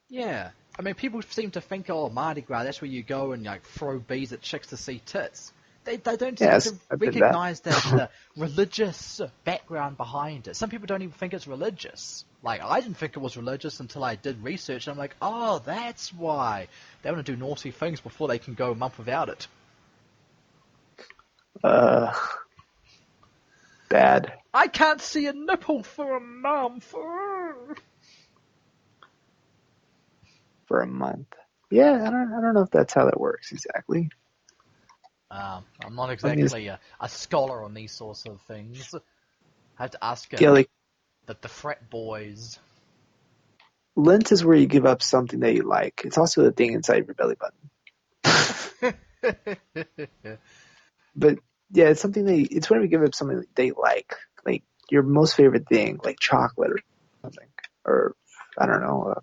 Yeah. I mean, people seem to think, oh, Mardi Gras, that's where you go and like throw bees at chicks to see tits. They don't seem Yes, to I did recognize the religious background behind it. Some people don't even think it's religious. Like, I didn't think it was religious until I did research, and I'm like, oh, that's why. They want to do naughty things before they can go a month without it. Bad. I can't see a nipple for a month. For a month. Yeah, I don't know if that's how that works exactly. I'm not exactly a scholar on these sorts of things. I have to ask like, the frat boys. Lent is where you give up something that you like. It's also a thing inside your belly button. But yeah, it's something it's whenever you give up something that they like your most favorite thing, like chocolate or something, or I don't know,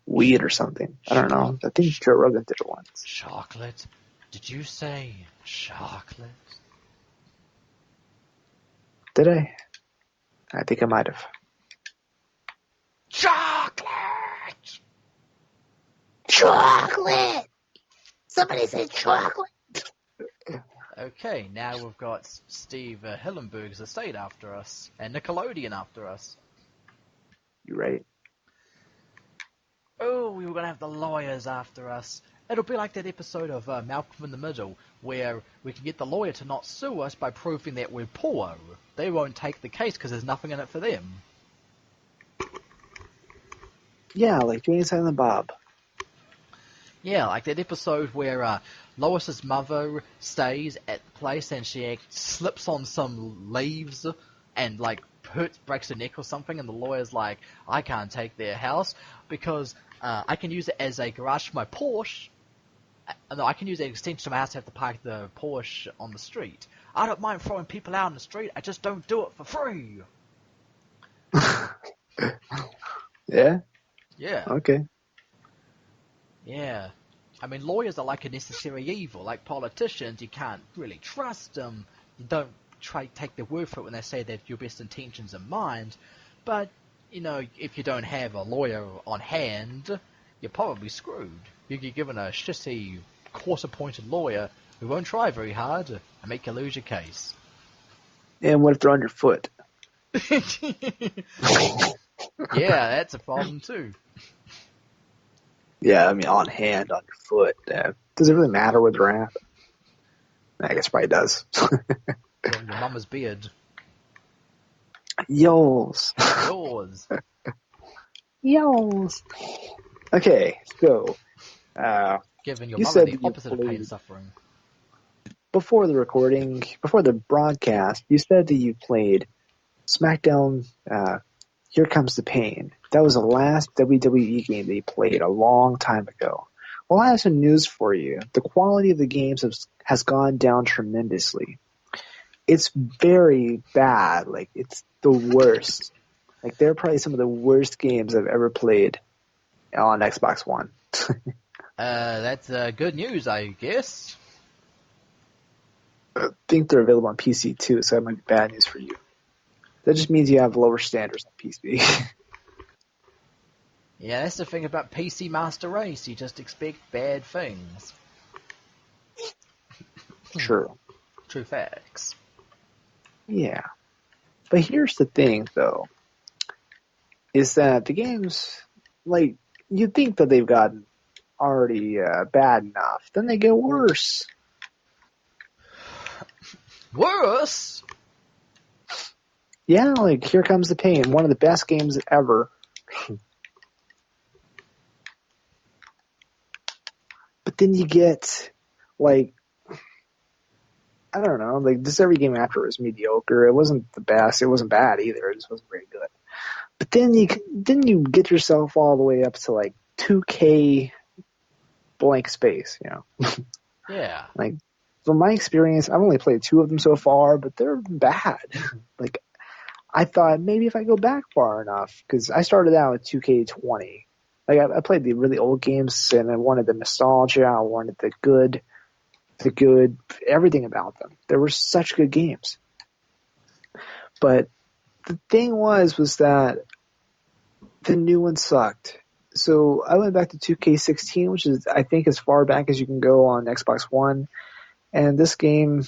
weed or something. I don't know. I think Joe Rogan did it once. Chocolate? Did you say chocolate? Did I? I think I might have. Chocolate! Chocolate! Somebody say chocolate! Okay, now we've got Steve Hillenberg's estate after us, and Nickelodeon after us. You're right. Oh, we were going to have the lawyers after us. It'll be like that episode of Malcolm in the Middle, where we can get the lawyer to not sue us by proving that we're poor. They won't take the case because there's nothing in it for them. Yeah, like Jane and Silent Bob. Yeah, like that episode where Lois's mother stays at the place and she slips on some leaves and like breaks her neck or something, and the lawyer's like, I can't take their house because I can use it as a garage for my Porsche. No, I can use an extension of my house to have to park the Porsche on the street. I don't mind throwing people out on the street, I just don't do it for free. Yeah? Yeah. Okay. Yeah. I mean, lawyers are like a necessary evil. Like politicians, you can't really trust them. You don't take their word for it when they say that your best intentions are mind. But, if you don't have a lawyer on hand, you're probably screwed. You get given a shitty, court-appointed lawyer who won't try very hard and make you lose your case. And what if they're underfoot? Yeah, that's a problem too. Yeah, I mean, on hand, on your foot. Does it really matter where they're at? I guess it probably does. Your mama's beard. Yours. Yours. Yours. Okay, so Giving your you mother said the that you opposite of pain and played suffering. before the recording, before the broadcast. You said that you played SmackDown. Here Comes the Pain. That was the last WWE game that you played a long time ago. Well, I have some news for you. The quality of the games has gone down tremendously. It's very bad. Like, it's the worst. Like, they're probably some of the worst games I've ever played on Xbox One. That's good news, I guess. I think they're available on PC too, so that might be bad news for you. That just means you have lower standards on PC. Yeah, that's the thing about PC Master Race. You just expect bad things. True. True facts. Yeah. But here's the thing, though, is that the games, like, you'd think that they've gotten already bad enough. Then they get worse. Worse? Yeah, like, Here Comes the Pain, one of the best games ever. But then you get, like, I don't know, like, just every game after was mediocre. It wasn't the best. It wasn't bad either. It just wasn't very good. But then you get yourself all the way up to, like, 2K blank space, Yeah. Like, from my experience, I've only played 2 of them so far, but they're bad. Like, I thought maybe if I go back far enough, because I started out with 2K20. Like, I played the really old games, and I wanted the nostalgia, I wanted the good, everything about them. They were such good games. But the thing was that the new one sucked. So I went back to 2K16, which is, I think, as far back as you can go on Xbox One. And this game,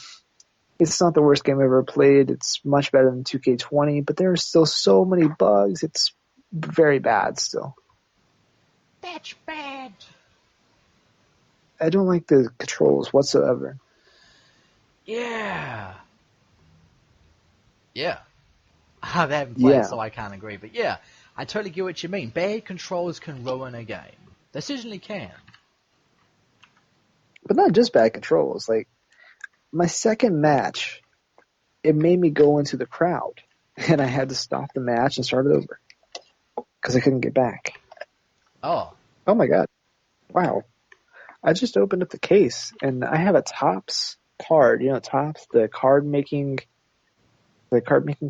it's not the worst game I've ever played. It's much better than 2K20, but there are still so many bugs. It's very bad still. That's bad. I don't like the controls whatsoever. Yeah. Yeah. I haven't played, Yeah, so I can't agree. But yeah, I totally get what you mean. Bad controls can ruin a game. They certainly can. but not just bad controls. Like, my second match, it made me go into the crowd, and I had to stop the match and start it over because I couldn't get back. Oh. Oh my god. Wow. I just opened up the case, and I have a Topps card. Topps, the card making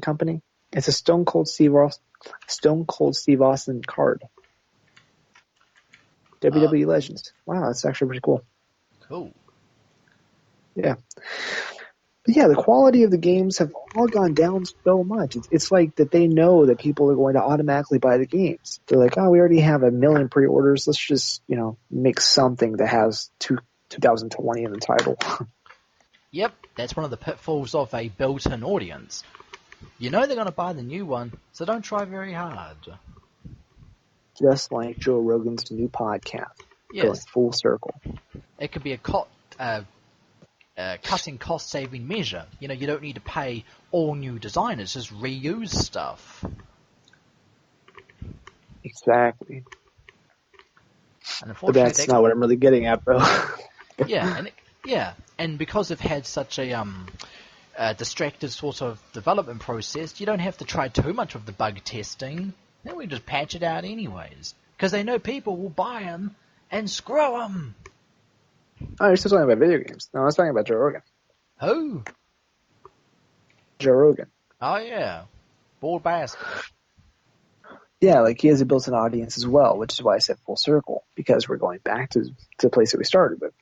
company. It's a Stone Cold Steve Austin card. WWE Legends. Wow, that's actually pretty cool. Cool. Yeah. But yeah, the quality of the games have all gone down so much. It's like that they know that people are going to automatically buy the games. They're like, oh, we already have 1 million pre-orders. Let's just, make something that has 2020 in the title. Yep, that's one of the pitfalls of a built-in audience. You know they're going to buy the new one, so don't try very hard. Just like Joe Rogan's new podcast. Yes. Going full circle. It could be a cutting cost-saving measure. You don't need to pay all new designers, just reuse stuff. Exactly. And But that's not what I'm really getting at, though. and because they've had such a distracted sort of development process, you don't have to try too much of the bug testing. Then we just patch it out anyways, because they know people will buy them and screw them. Oh, you're still talking about video games. No, I was talking about Joe Rogan. Who? Joe Rogan. Oh yeah, bald bastard. Yeah, like he has a built-in audience as well, which is why I said full circle, because we're going back to the place that we started with.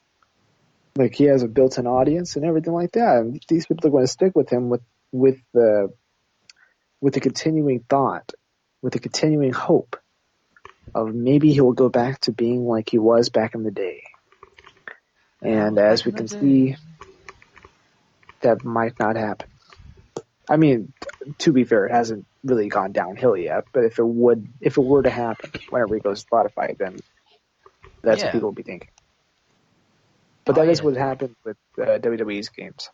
Like he has a built-in audience and everything like that. And these people are going to stick with him with the continuing thought, with the continuing hope of maybe he will go back to being like he was back in the day. And as we can see, that might not happen. I mean, to be fair, it hasn't really gone downhill yet. But if it were to happen whenever he goes to Spotify, then that's what people will be thinking. But that is what happened with WWE's games.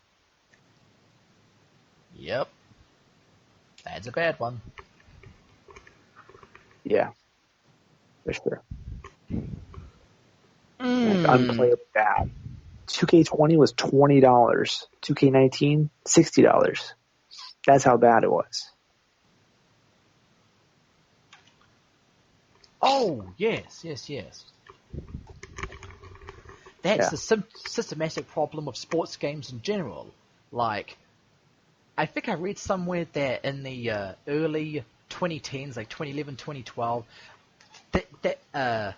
Yep. That's a bad one. Yeah. For sure. Like, unplayable bad. 2K20 was $20. 2K19, $60. That's how bad it was. Oh, yes. That's the systematic problem of sports games in general. Like, I think I read somewhere that in the early 2010s, like 2011, 2012, that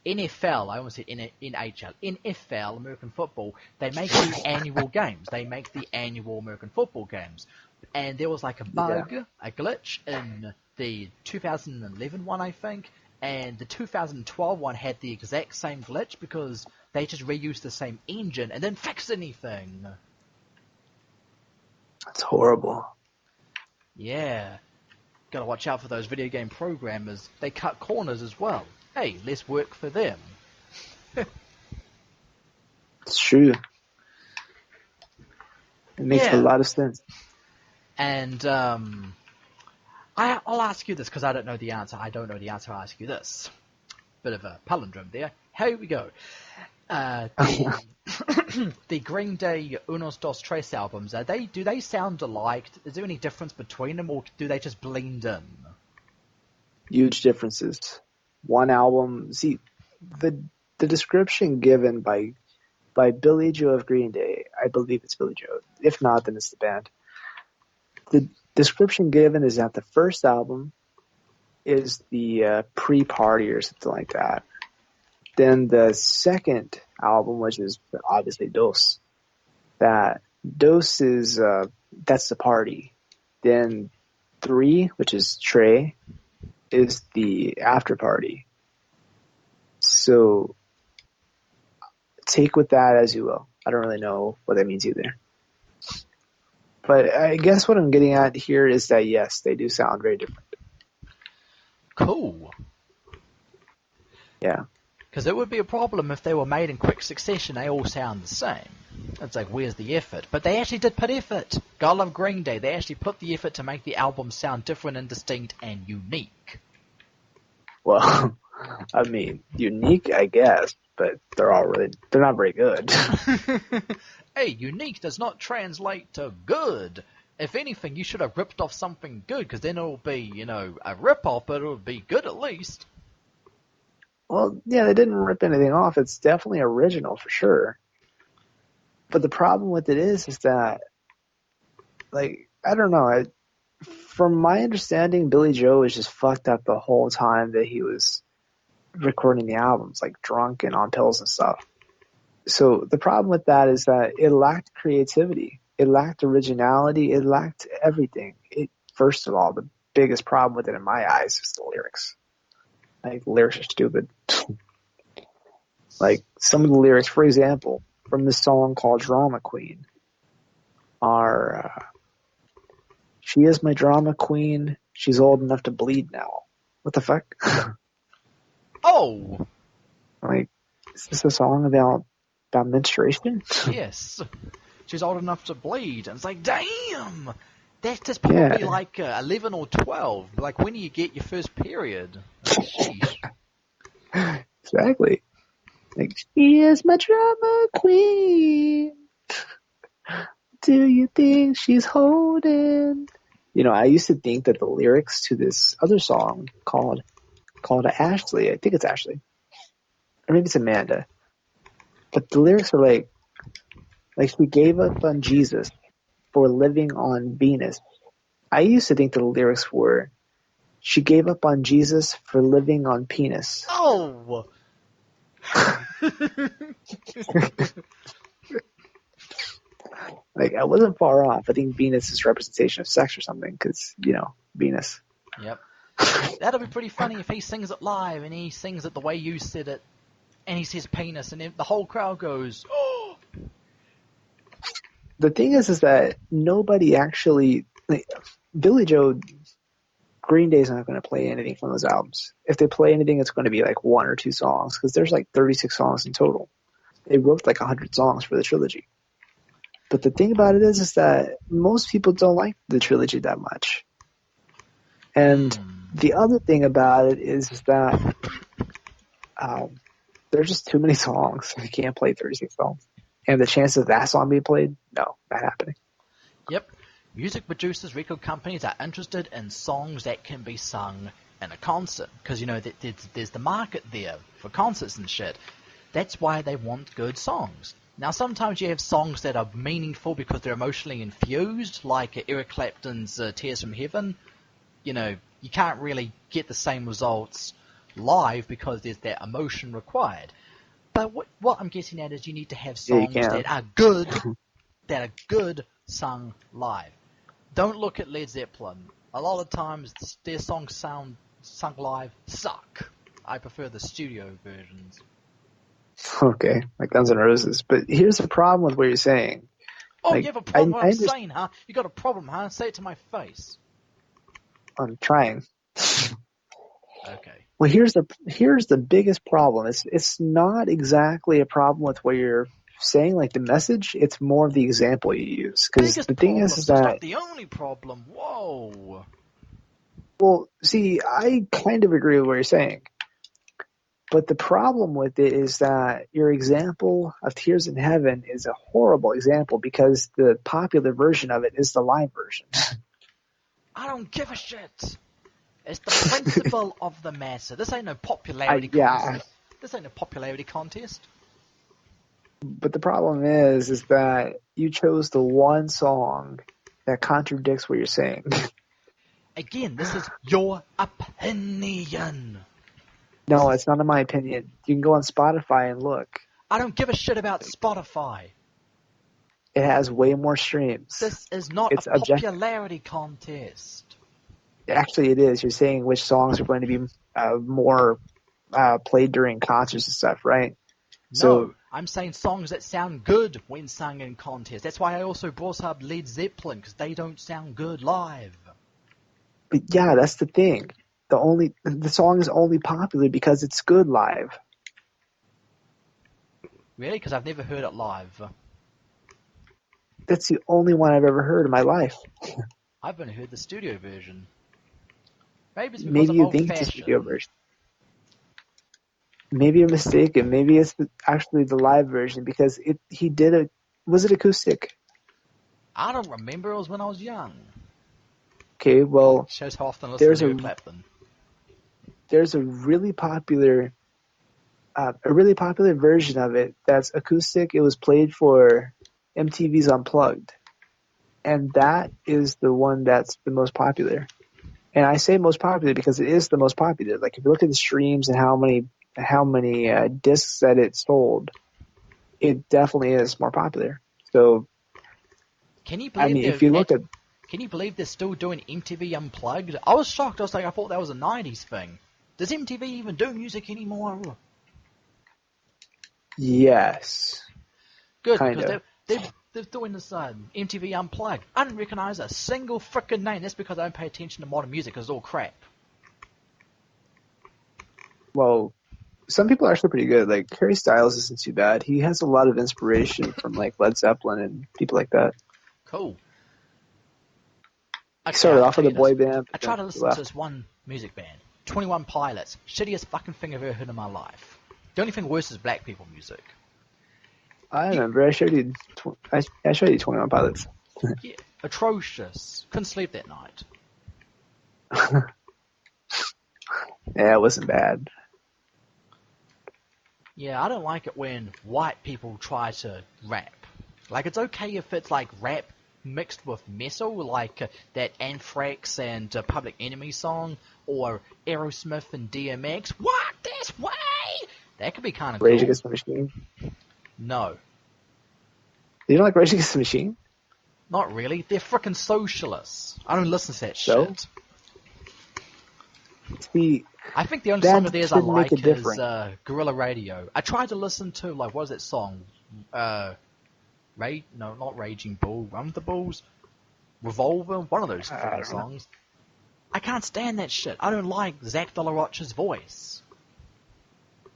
NFL, I almost said NHL, NFL, American football, they make the annual games. They make the annual American football games. And there was like a bug, a glitch in the 2011 one, I think, and the 2012 one had the exact same glitch because they just reused the same engine and didn't fix anything. That's horrible. Yeah. Gotta watch out for those video game programmers. They cut corners as well. Hey, less work for them. It's true. It makes a lot of sense. And I'll ask you this because I don't know the answer. I don't know the answer. I'll ask you this. Bit of a palindrome there. Here we go. The Green Day Unos Dos Tres albums, do they sound alike? Is there any difference between them, or do they just blend in? Huge differences. One album, see, the description given by Billy Joe of Green Day, I believe it's Billy Joe. If not, then it's the band. The description given is that the first album is the pre-party or something like that. Then the second album, which is obviously Dos, Dos is that's the party. Then 3, which is Trey, is the after party. So take with that as you will. I don't really know what that means either. But I guess what I'm getting at here is that yes, they do sound very different. Cool. Yeah. Because it would be a problem if they were made in quick succession, they all sound the same. It's like, where's the effort? But they actually did put effort. God love Green Day. They actually put the effort to make the album sound different and distinct and unique. Well, I mean, unique, I guess, but they're not very good. Hey, unique does not translate to good. If anything, you should have ripped off something good, because then it'll be, a rip-off, but it'll be good at least. Well, yeah, they didn't rip anything off. It's definitely original for sure. But the problem with it is that, like, I don't know. From my understanding, Billy Joe was just fucked up the whole time that he was recording the albums, like drunk and on pills and stuff. So the problem with that is that it lacked creativity. It lacked originality. It lacked everything. First of all, the biggest problem with it in my eyes is the lyrics. Like, the lyrics are stupid. Like, some of the lyrics, for example, from the song called Drama Queen are, she is my drama queen. She's old enough to bleed now. What the fuck? Oh! Like, is this a song about menstruation? Yes. She's old enough to bleed. And it's like, damn! That's just probably like 11 or 12. Like, when do you get your first period? Sheesh. Exactly. Like, she is my drama queen. Do you think she's holding? I used to think that the lyrics to this other song called Ashley, I think it's Ashley, or maybe it's Amanda, but the lyrics are like she gave up on Jesus for living on Venus. I used to think the lyrics were She gave up on Jesus for living on penis. Oh! Like, I wasn't far off. I think Venus is representation of sex or something, because, Venus. Yep. That'll be pretty funny if he sings it live and he sings it the way you said it, and he says penis, and then the whole crowd goes, oh! The thing is that nobody actually, like, Billy Joe, Green Day's not going to play anything from those albums. If they play anything, it's going to be like 1 or 2 songs, because there's like 36 songs in total. They wrote like 100 songs for the trilogy. But the thing about it is that most people don't like the trilogy that much. And the other thing about it is that there's just too many songs. You can't play 36 songs. And the chance of that song being played, no, not happening. Yep. Music producers, record companies are interested in songs that can be sung in a concert. Because, there's the market there for concerts and shit. That's why they want good songs. Now, sometimes you have songs that are meaningful because they're emotionally infused, like Eric Clapton's Tears from Heaven. You can't really get the same results live because there's that emotion required. But what I'm getting at is you need to have songs that are good sung live. Don't look at Led Zeppelin. A lot of times their songs sung live suck. I prefer the studio versions. Okay, like Guns N' Roses. But here's the problem with what you're saying. Oh, you have a problem with what I'm saying, huh? You got a problem, huh? Say it to my face. I'm trying. Okay. Well, here's the biggest problem. It's not exactly a problem with what you're saying, like the message. It's more of the example you use. Because the thing is that it's not the only problem. Whoa. Well, see, I kind of agree with what you're saying. But the problem with it is that your example of Tears in Heaven is a horrible example because the popular version of it is the live version. I don't give a shit. It's the principle of the matter. This ain't no popularity contest. This ain't a popularity contest. But the problem is that you chose the one song that contradicts what you're saying. Again, this is your opinion. No, it's not in my opinion. You can go on Spotify and look. I don't give a shit about Spotify. It has way more streams. This is not a popularity contest. Actually, it is. You're saying which songs are going to be more played during concerts and stuff, right? No, I'm saying songs that sound good when sung in contests. That's why I also brought up Led Zeppelin, because they don't sound good live. But yeah, that's the thing. The song is only popular because it's good live. Really? Because I've never heard it live. That's the only one I've ever heard in my life. I've only heard the studio version. Maybe it's because Maybe I'm you old-fashioned. think it's the studio version. Maybe you're mistaken. Maybe it's actually the live version because was it acoustic? I don't remember. It was when I was young. Okay, well, shows how often I listen to Eric Clapton. There's a really popular version of it that's acoustic. It was played for MTV's Unplugged, and that is the one that's the most popular. And I say most popular because it is the most popular. Like if you look at the streams and how many discs that it sold, it definitely is more popular. So, can you believe if you look at, can you believe they're still doing MTV Unplugged? I was shocked. I thought that was a 90s thing. Does MTV even do music anymore? Yes. Good, because they're doing this MTV Unplugged. I didn't recognize a single frickin' name. That's because I don't pay attention to modern music because it's all crap. Well, some people are actually pretty good. Like Harry Styles isn't too bad. He has a lot of inspiration from like Led Zeppelin and people like that. Cool. He started off with a boy band. I tried to listen to this one music band, 21 Pilots. Shittiest fucking thing I've ever heard in my life. The only thing worse is black people music. I remember. I showed you 21 Pilots. Yeah, atrocious. Couldn't sleep that night. Yeah, it wasn't bad. Yeah, I don't like it when white people try to rap. Like, it's okay if it's like rap mixed with metal, like that Anthrax and Public Enemy song, or Aerosmith and DMX. Walk this way! That could be kind of Rage cool. Against the Machine. No, You don't like Rage Against the Machine? not really. They're frickin' socialists. I don't listen to that So? shit. See, I think the only that song of theirs I shouldn't make like it is different. Guerrilla Radio. I tried to listen to, like, what was that song? No, not Raging Bull. Run with the Bulls? Revolver? One of those I fucking don't know. songs. I can't stand that shit. I don't like Zach De La Rocha's voice.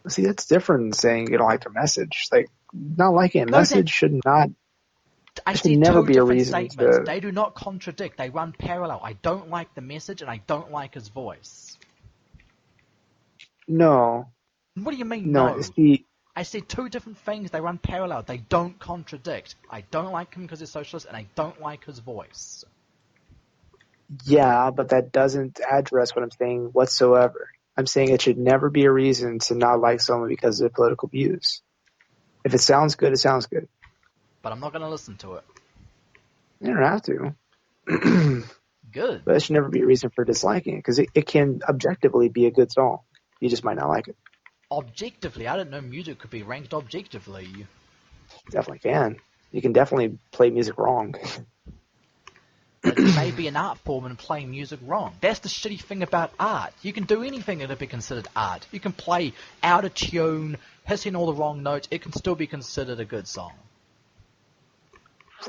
See, that's different than saying you don't like their message. Like, not liking a No, message should not. I should see never two be a different reason statements. to. They do not contradict. They run parallel. I don't like the message, and I don't like his voice. No, What do you mean, no. no? See, I said two different things. They run parallel. They don't contradict. I don't like him because he's socialist, and I don't like his voice. yeah, but that doesn't address what I'm saying whatsoever. I'm saying it should never be a reason to not like someone because of their political views. If it sounds good, it sounds good. But I'm not going to listen to it. You don't have to. Good. But it should never be a reason for disliking it because it can objectively be a good song. You just might not like it. Objectively, I didn't know music could be ranked objectively. Definitely can. You can definitely play music wrong. But there may be an art form in playing music wrong. That's the shitty thing about art. You can do anything that'll be considered art. You can play out of tune, hitting all the wrong notes. It can still be considered a good song.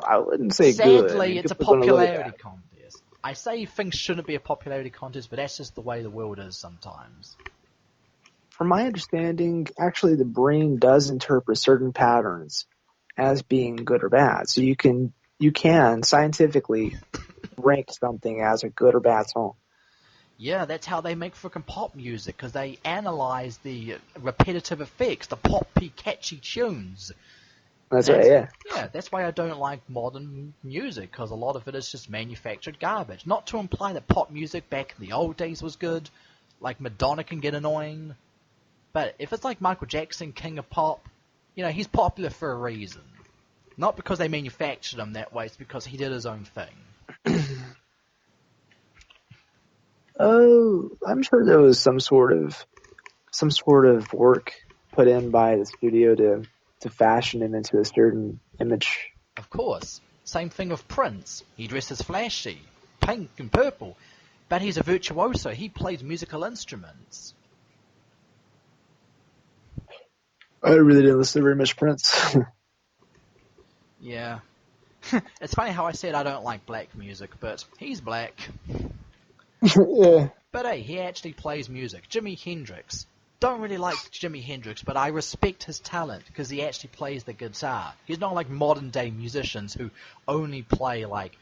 I wouldn't say good. I Sadly, mean, it's a people are gonna look at popularity that. contest. I say things shouldn't be a popularity contest, but that's just the way the world is sometimes. From my understanding, actually the brain does interpret certain patterns as being good or bad. So you can scientifically rank something as a good or bad song. Yeah, that's how they make frickin' pop music, because they analyze the repetitive effects, the poppy, catchy tunes. That's right, yeah. Yeah, that's why I don't like modern music, because a lot of it is just manufactured garbage. Not to imply that pop music back in the old days was good, like Madonna can get annoying, but if it's like Michael Jackson, king of pop, he's popular for a reason. Not because they manufactured him that way, it's because he did his own thing. Oh, I'm sure there was some sort of work put in by the studio to fashion him into a certain image. Of course. Same thing with Prince. He dresses flashy, pink and purple, but he's a virtuoso. He plays musical instruments. I really didn't listen to very much Prince. Yeah. It's funny how I said I don't like black music, but he's black. Yeah. But hey, he actually plays music. Jimi Hendrix. Don't really like Jimi Hendrix, but I respect his talent because he actually plays the guitar. He's not like modern day musicians who only play like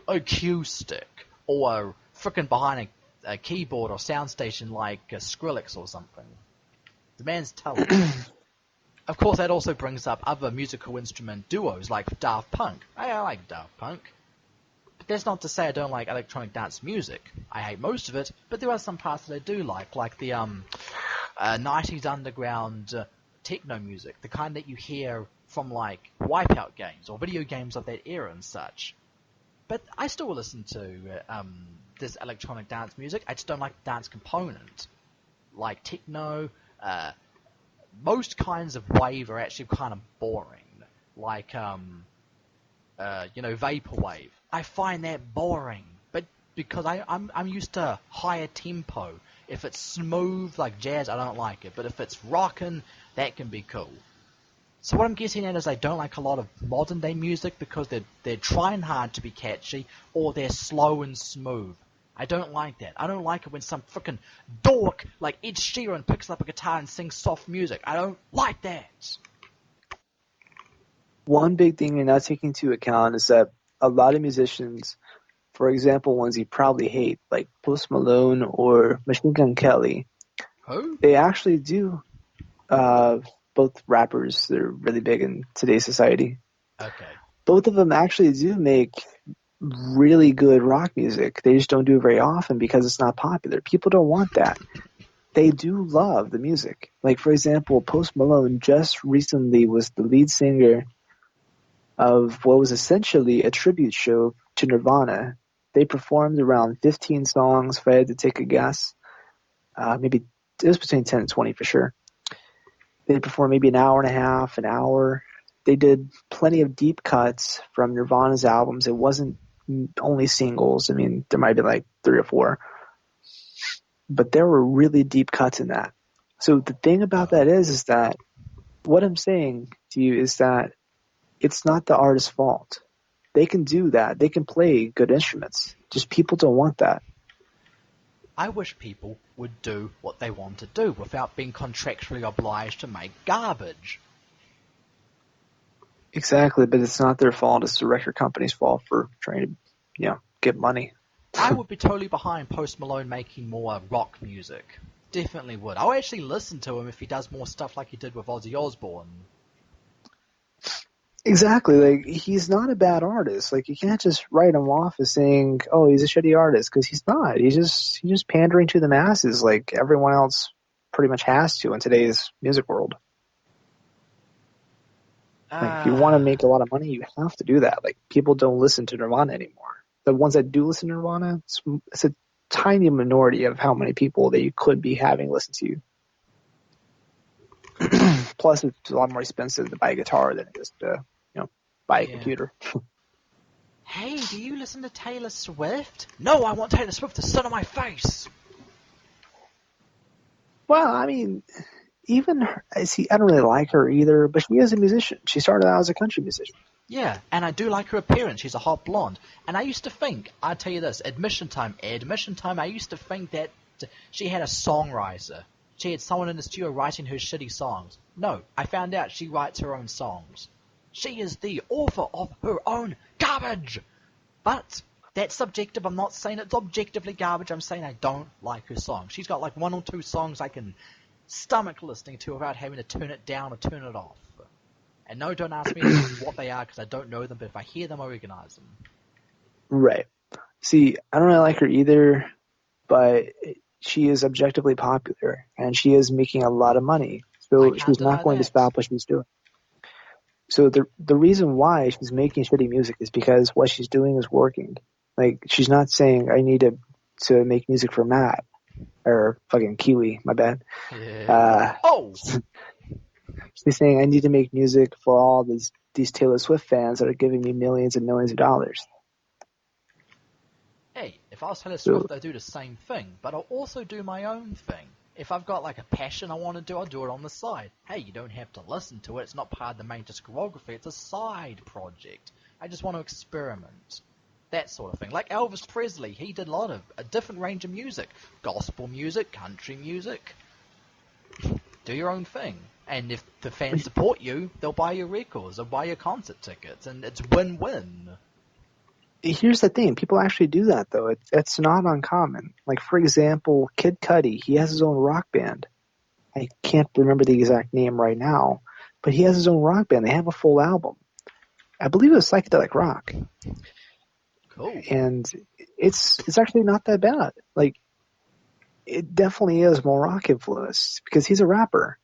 acoustic or frickin' behind a keyboard or soundstation like Skrillex or something. The man's talented. Of course, that also brings up other musical instrument duos like Daft Punk. I like Daft Punk. But that's not to say I don't like electronic dance music. I hate most of it, but there are some parts that I do like the 90s underground techno music, the kind that you hear from like Wipeout games or video games of that era and such. But I still listen to this electronic dance music. I just don't like the dance component. Like techno, most kinds of wave are actually kind of boring. Like, vaporwave. I find that boring. But because I'm used to higher tempo. If it's smooth like jazz, I don't like it. But if it's rockin', that can be cool. So what I'm getting at is I don't like a lot of modern day music because they're trying hard to be catchy or they're slow and smooth. I don't like that. I don't like it when some frickin' dork like Ed Sheeran picks up a guitar and sings soft music. I don't like that. One big thing you're not taking into account is that a lot of musicians, for example, ones you probably hate, like Post Malone or Machine Gun Kelly, Who? they actually do, both rappers that are really big in today's society. Okay. Both of them actually do make really good rock music. They just don't do it very often because it's not popular. People don't want that. They do love the music. Like, for example, Post Malone just recently was the lead singer of what was essentially a tribute show to Nirvana They performed around 15 songs, if I had to take a guess. Maybe it was between 10 and 20 for sure. They performed maybe an hour and a half, an hour. They did plenty of deep cuts from Nirvana's albums. It wasn't only singles. I mean, there might be like 3 or 4. But there were really deep cuts in that. So the thing about that is that what I'm saying to you is that it's not the artist's fault. They can do that. They can play good instruments. Just people don't want that. I wish people would do what they want to do without being contractually obliged to make garbage. Exactly, but it's not their fault. It's the record company's fault for trying to, get money. I would be totally behind Post Malone making more rock music. Definitely would. I'll actually listen to him if he does more stuff like he did with Ozzy Osbourne. Exactly. Like, he's not a bad artist. Like, you can't just write him off as saying, oh, he's a shitty artist, because he's not. He's just pandering to the masses like everyone else pretty much has to in today's music world. Like, if you want to make a lot of money, you have to do that. Like, people don't listen to Nirvana anymore. The ones that do listen to Nirvana, it's a tiny minority of how many people that you could be having listen to you. Plus, it's a lot more expensive to buy a guitar than it is to, buy a computer. Hey, do you listen to Taylor Swift? No, I want Taylor Swift to sit on my face. Well, I mean, even her, see, I don't really like her either, but she is a musician. She started out as a country musician. Yeah, and I do like her appearance. She's a hot blonde. And I used to think, I'll tell you this, admission time, I used to think that she had a songwriter. She had someone in the studio writing her shitty songs. No, I found out she writes her own songs. She is the author of her own garbage. But that's subjective. I'm not saying it's objectively garbage. I'm saying I don't like her songs. She's got like 1 or 2 songs I can stomach listening to without having to turn it down or turn it off. And no, don't ask me what they are because I don't know them, but if I hear them, I recognize them. Right. See, I don't really like her either, but she is objectively popular, and she is making a lot of money. So she's not going to stop what she's doing. So the reason why she's making shitty music is because what she's doing is working. Like, she's not saying, I need to make music for Matt, or fucking Kiwi, my bad. Yeah. She's saying, I need to make music for all these Taylor Swift fans that are giving me millions and millions of dollars. Hey, if I was Taylor Swift, I'd do the same thing, but I'll also do my own thing. If I've got like a passion I want to do, I'll do it on the side. Hey, you don't have to listen to it. It's not part of the main discography. It's a side project. I just want to experiment. That sort of thing. Like Elvis Presley, he did a different range of music. Gospel music, country music. Do your own thing. And if the fans support you, they'll buy your records, they'll buy your concert tickets, and it's win-win. Here's the thing. People actually do that, though. It's not uncommon. Like, for example, Kid Cudi, he has his own rock band. I can't remember the exact name right now, but he has his own rock band. They have a full album. I believe it was psychedelic rock. Cool. And it's actually not that bad. Like, it definitely is more rock influenced because he's a rapper.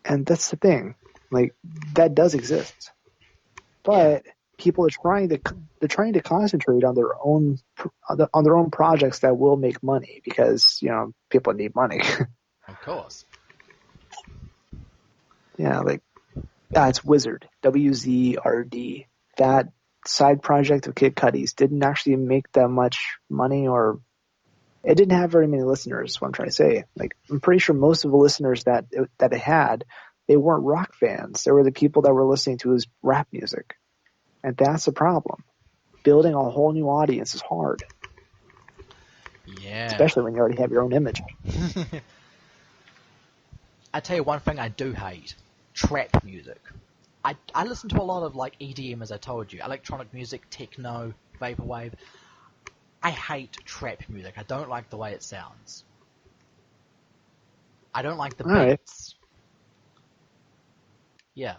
And that's the thing. Like, that does exist. But people are trying to concentrate on their own projects that will make money because, people need money. Of course. Yeah, like, it's Wizard, WZRD. That side project of Kid Cudi's didn't actually make that much money, or it didn't have very many listeners, is what I'm trying to say. Like, I'm pretty sure most of the listeners that it had, they weren't rock fans. They were the people that were listening to his rap music. And that's the problem. Building a whole new audience is hard. Yeah. Especially when you already have your own image. I tell you one thing I do hate. Trap music. I listen to a lot of like EDM, as I told you. Electronic music, techno, vaporwave. I hate trap music. I don't like the way it sounds. I don't like the beats. Right. Yeah.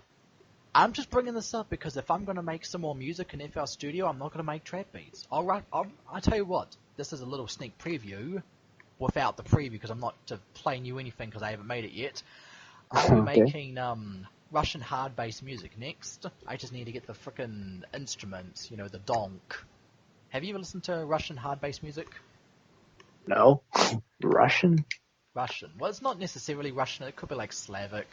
I'm just bringing this up because if I'm going to make some more music in FL Studio, I'm not going to make trap beats. I'll tell you what, this is a little sneak preview, without the preview because I'm not playing you anything because I haven't made it yet. I'll be making Russian hard bass music next. I just need to get the frickin' instruments, the donk, Have you ever listened to Russian hard bass music? No. Russian? Russian. Well, it's not necessarily Russian. It could be like Slavic.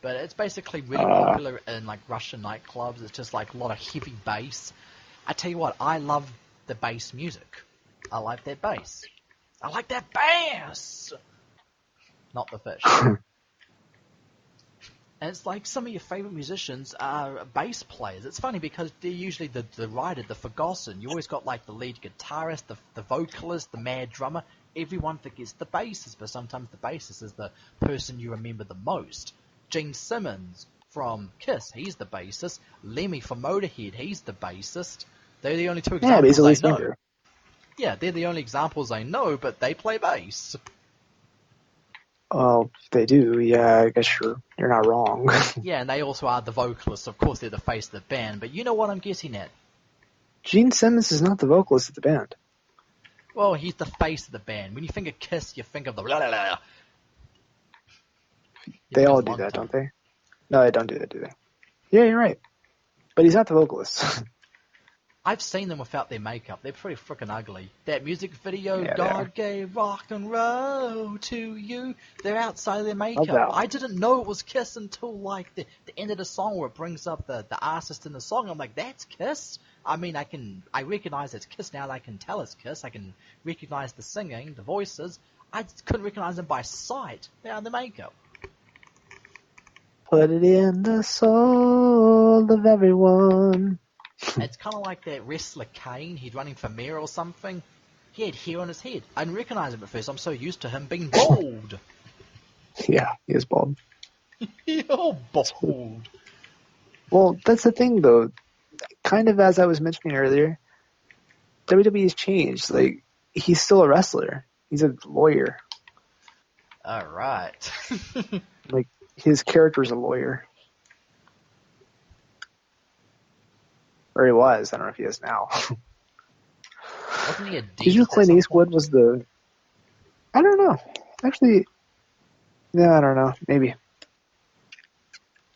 But it's basically really popular in like Russian nightclubs. It's just like a lot of heavy bass. I tell you what, I love the bass music. I like that bass. I like that bass! Not the fish. And it's like some of your favorite musicians are bass players. It's funny because they're usually the writer, the forgotten. You always got like the lead guitarist, the vocalist, the mad drummer. Everyone forgets the bassist, but sometimes the bassist is the person you remember the most. Gene Simmons from Kiss, he's the bassist. Lemmy from Motorhead, he's the bassist. They're the only two examples I know. Singer. Yeah, they're the only examples I know, but they play bass. Oh, they do. Yeah, I guess you're not wrong. Yeah, and they also are the vocalists. Of course, they're the face of the band, but you know what I'm getting at. Gene Simmons is not the vocalist of the band. Well, he's the face of the band. When you think of Kiss, you think of the blah, blah, blah. They all do that, don't they? No, they don't do that, do they? Yeah, you're right. But he's not the vocalist. I've seen them without their makeup. They're pretty freaking ugly. That music video, Yeah, God gave rock and roll to you, they're outside of their makeup. that one. I didn't know it was Kiss until like the end of the song where it brings up the artist in the song. I'm like, that's Kiss? I mean, I recognize it's Kiss now. I can tell it's Kiss. I can recognize the singing, the voices. I just couldn't recognize them by sight. They're on the makeup. Put it in the soul of everyone. It's kind of like that wrestler Kane. He's running for mayor or something. He had hair on his head. I didn't recognize him at first. I'm so used to him being bald. Yeah, he is bald. You're bald. Well, that's the thing, though. Kind of as I was mentioning earlier, WWE's changed. Like, he's still a wrestler. He's a lawyer. All right. Like, his character's a lawyer. Or he was. I don't know if he is now. Wasn't he a Did you know dentist at Clint some Eastwood point? was the... I don't know. Actually, no, I don't know. Maybe.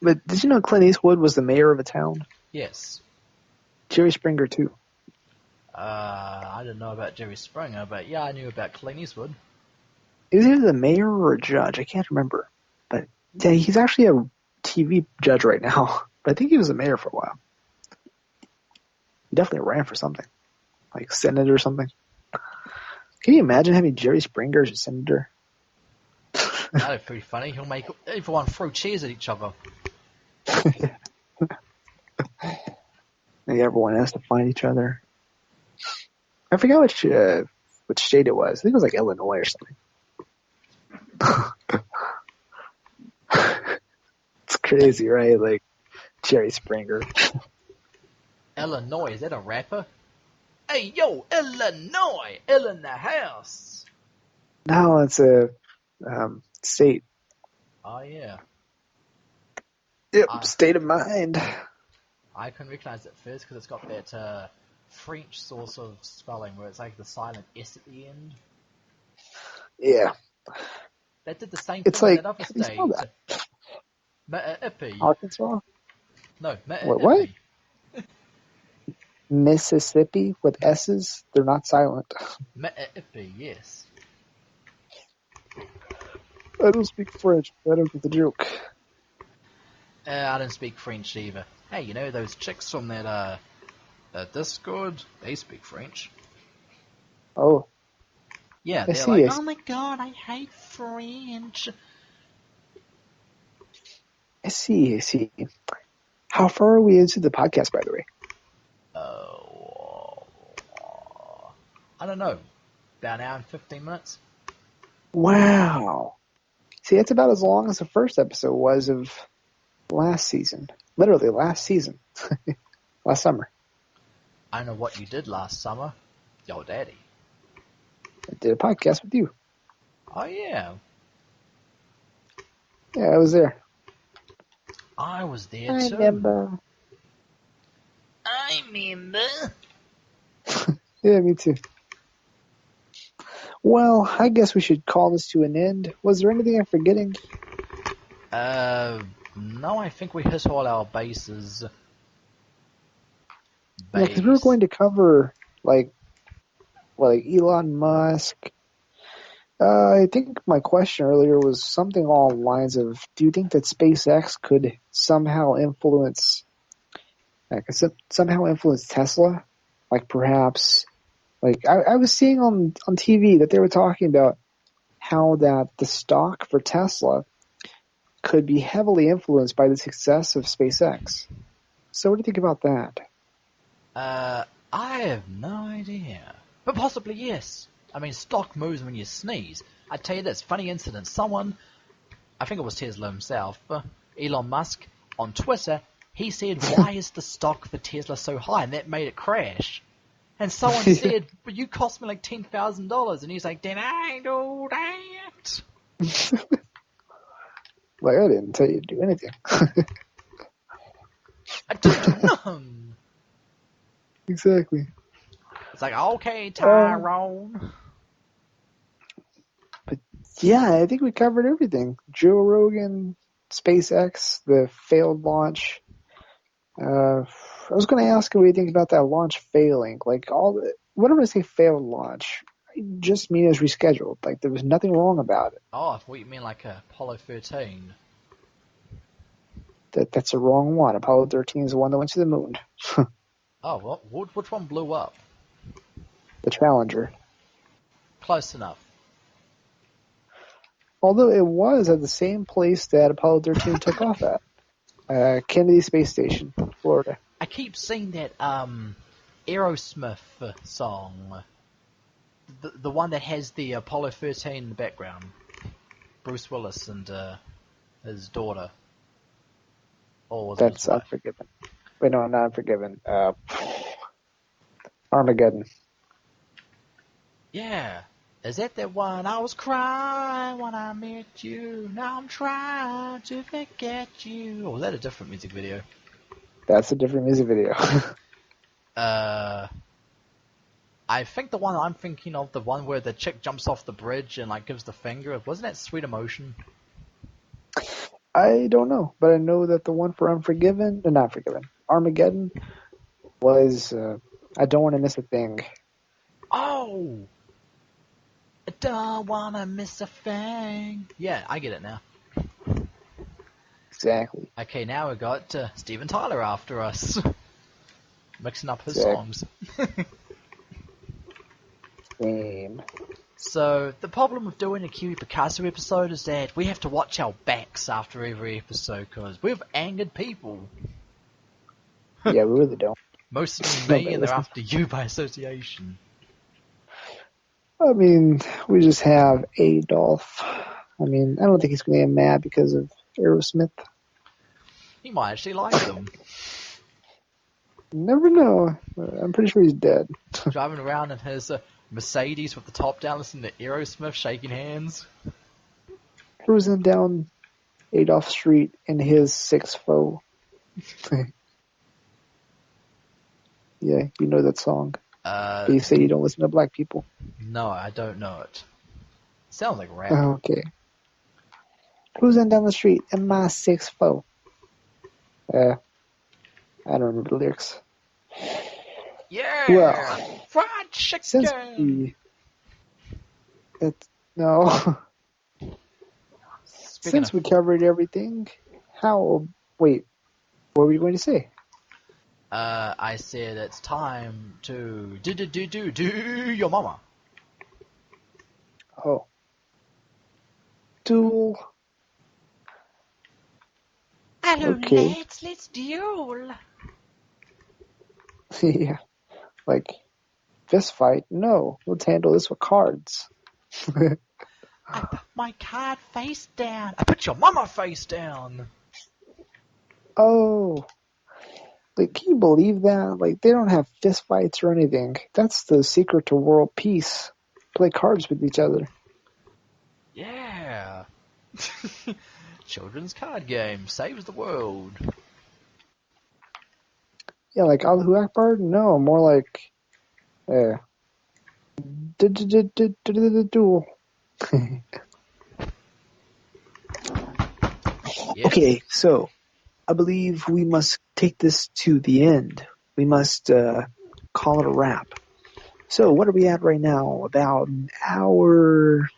But did you know Clint Eastwood was the mayor of a town? Yes. Jerry Springer, too. I didn't know about Jerry Springer, but yeah, I knew about Clint Eastwood. He was either the mayor or a judge. I can't remember. But yeah, he's actually a TV judge right now. But I think he was the mayor for a while. He definitely ran for something. Like Senate or something. Can you imagine having Jerry Springer as a senator? That'd be pretty funny. He'll make everyone throw chairs at each other. Maybe everyone has to find each other. I forgot which state it was. I think it was like Illinois or something. It's crazy, right? Like Jerry Springer. Illinois, is that a rapper? Hey, yo, Illinois! Ill in the house! No, it's a state. Oh, yeah. Yep, state of mind. I couldn't recognize it first because it's got that French sort of spelling where it's like the silent S at the end. Yeah. That did the same It's thing like, in that other how do you state. spell that? Mississippi. Arkansas? No, Mississippi. What? Mississippi with S's? They're not silent. Mississippi, yes. I don't speak French. I don't get the joke. I don't speak French either. Hey, you know those chicks from that Discord? They speak French. Oh. Yeah, I they're see, like, I see. oh my god, I hate French. I see. How far are we into the podcast, by the way? I don't know. About an hour and 15 minutes? Wow. See, that's about as long as the first episode was of last season. Literally last season. Last summer. I know what you did last summer. Yo, daddy. I did a podcast with you. Oh, yeah. Yeah, I was there. I was there, I too. remember. I remember. Yeah, me too. Well, I guess we should call this to an end. Was there anything I'm forgetting? No, I think we hit all our bases. Yeah, because we were going to cover like Elon Musk. I think my question earlier was something along the lines of, do you think that SpaceX could somehow influence Tesla? Like perhaps, like I was seeing on TV that they were talking about how that the stock for Tesla could be heavily influenced by the success of SpaceX. So what do you think about that? I have no idea. But possibly yes. I mean, stock moves when you sneeze. I tell you this, funny incident. Someone, I think it was Tesla himself, Elon Musk, on Twitter, he said, why is the stock for Tesla so high? And that made it crash. And someone said, but you cost me like $10,000. And he's like, then I do that. Like, I didn't tell you to do anything. I didn't do nothing. Exactly. It's like, okay, Tyrone. But yeah, I think we covered everything. Joe Rogan, SpaceX, the failed launch. I was going to ask what you think about that launch failing. Like, whenever I say failed launch, I just mean it's rescheduled. Like, there was nothing wrong about it. Oh, what you mean like Apollo 13? That's the wrong one. Apollo 13 is the one that went to the moon. Oh, which one blew up? The Challenger. Close enough. Although it was at the same place that Apollo 13 took off at. Kennedy Space Station, Florida. I keep seeing that Aerosmith song. The one that has the Apollo 13 in the background. Bruce Willis and his daughter. Or was That's it Unforgiven. Wait, no, not Unforgiven. Armageddon. Yeah. Is that the one? I was crying when I met you. Now I'm trying to forget you. Or was that a different music video? That's a different music video. I think the one I'm thinking of, the one where the chick jumps off the bridge and like gives the finger, wasn't that Sweet Emotion? I don't know, but I know that the one for Armageddon was I Don't Want to Miss a Thing. Oh! I don't wanna miss a thing. Yeah, I get it now. Exactly. Okay, now we got Steven Tyler after us. Mixing up his Exactly. songs. Same. So, the problem with doing a Kiwi Picasso episode is that we have to watch our backs after every episode because we've angered people. Yeah, we really don't. Mostly me, Nobody and they're listens. after you by association. I mean, we just have Adolf. I mean, I don't think he's going to get mad because of Aerosmith. He might actually like them. Never know. I'm pretty sure he's dead. Driving around in his Mercedes with the top down, listening to Aerosmith, shaking hands. Cruising down Adolf Street in his 6'4". Yeah, you know that song. You say you don't listen to black people. No, I don't know it. Sounds like rap. Okay. Cruising down the street in my 6'4". I don't remember the lyrics. Yeah! Well, Fried chicken! Since we covered everything, wait, what were you going to say? I said it's time to do your mama. Oh. Duel. Hello, Okay. let's duel. Yeah. Like, fist fight? No. Let's handle this with cards. I put my card face down. I put your mama face down. Oh. Like, can you believe that? Like, they don't have fist fights or anything. That's the secret to world peace. Play cards with each other. Yeah. Children's card game saves the world. Yeah, like Allahu Akbar? No, more like duel. Yep. Okay, so I believe we must take this to the end. We must call it a wrap. So what are we at right now? About an hour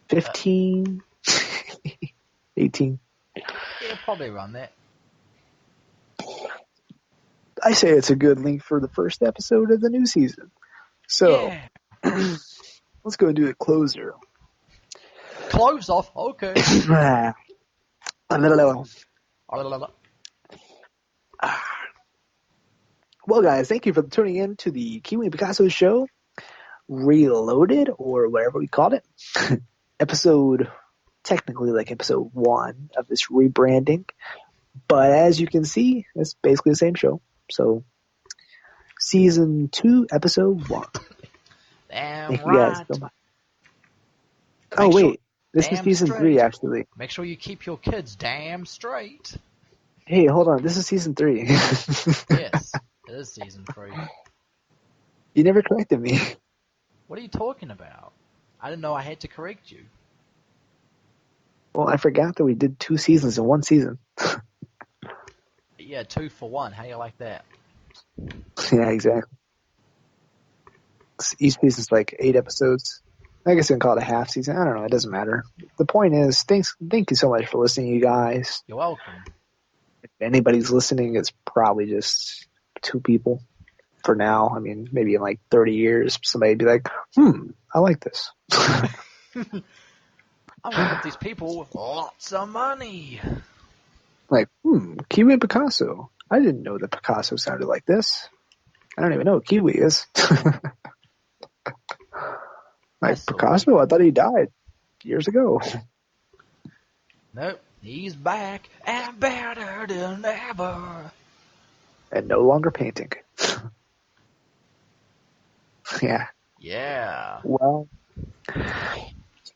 15? 18. Yeah, probably around that. I say it's a good link for the first episode of the new season. So, Yeah. let's go do the closer. Close off. Okay. Well, guys, thank you for tuning in to the Kiwi and Picasso show, Reloaded, or whatever we called it. Technically like episode 1 of this rebranding. But as you can see, it's basically the same show. So, season 2, episode 1. Damn Thank you guys right. so much. Oh, wait. This is Damn season straight. 3, actually. Make sure you keep your kids damn straight. Hey, hold on. This is season 3. Yes, it is season 3. You never corrected me. What are you talking about? I didn't know I had to correct you. Well, I forgot that we did 2 seasons in 1 season. Yeah, 2 for 1. How you like that? Yeah, exactly. Each season's like 8 episodes. I guess we can call it a half season. I don't know. It doesn't matter. The point is, thank you so much for listening, you guys. You're welcome. If anybody's listening, it's probably just 2 people for now. I mean, maybe in like 30 years, somebody would be like, I like this. I'm going to give these people lots of money. Like, Kiwi and Picasso. I didn't know that Picasso sounded like this. I don't even know what Kiwi is. Like, Picasso? I thought he died years ago. Nope, he's back and better than ever. And no longer painting. Yeah. Yeah. Well,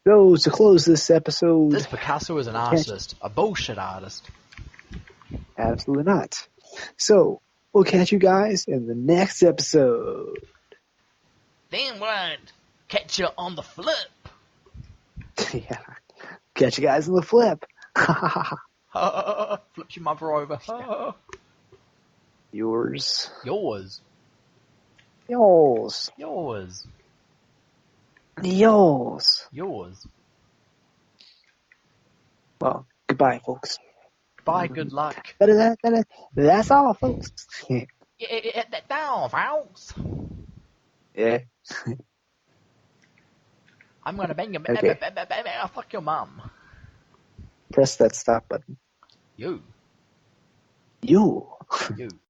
so to close this episode... This Picasso is an artist. A bullshit artist. Absolutely not. So, we'll catch you guys in the next episode. Damn right. Catch you on the flip. Yeah. Catch you guys on the flip. Flip your mother over. Yours. Yours. Yours. Yours. Yours. Yours. Well, goodbye, folks. Bye, good luck. That's all, folks. Yeah, that down, folks. Yeah. I'm gonna bang you. Okay. Fuck your mom. Press that stop button. You. You. You.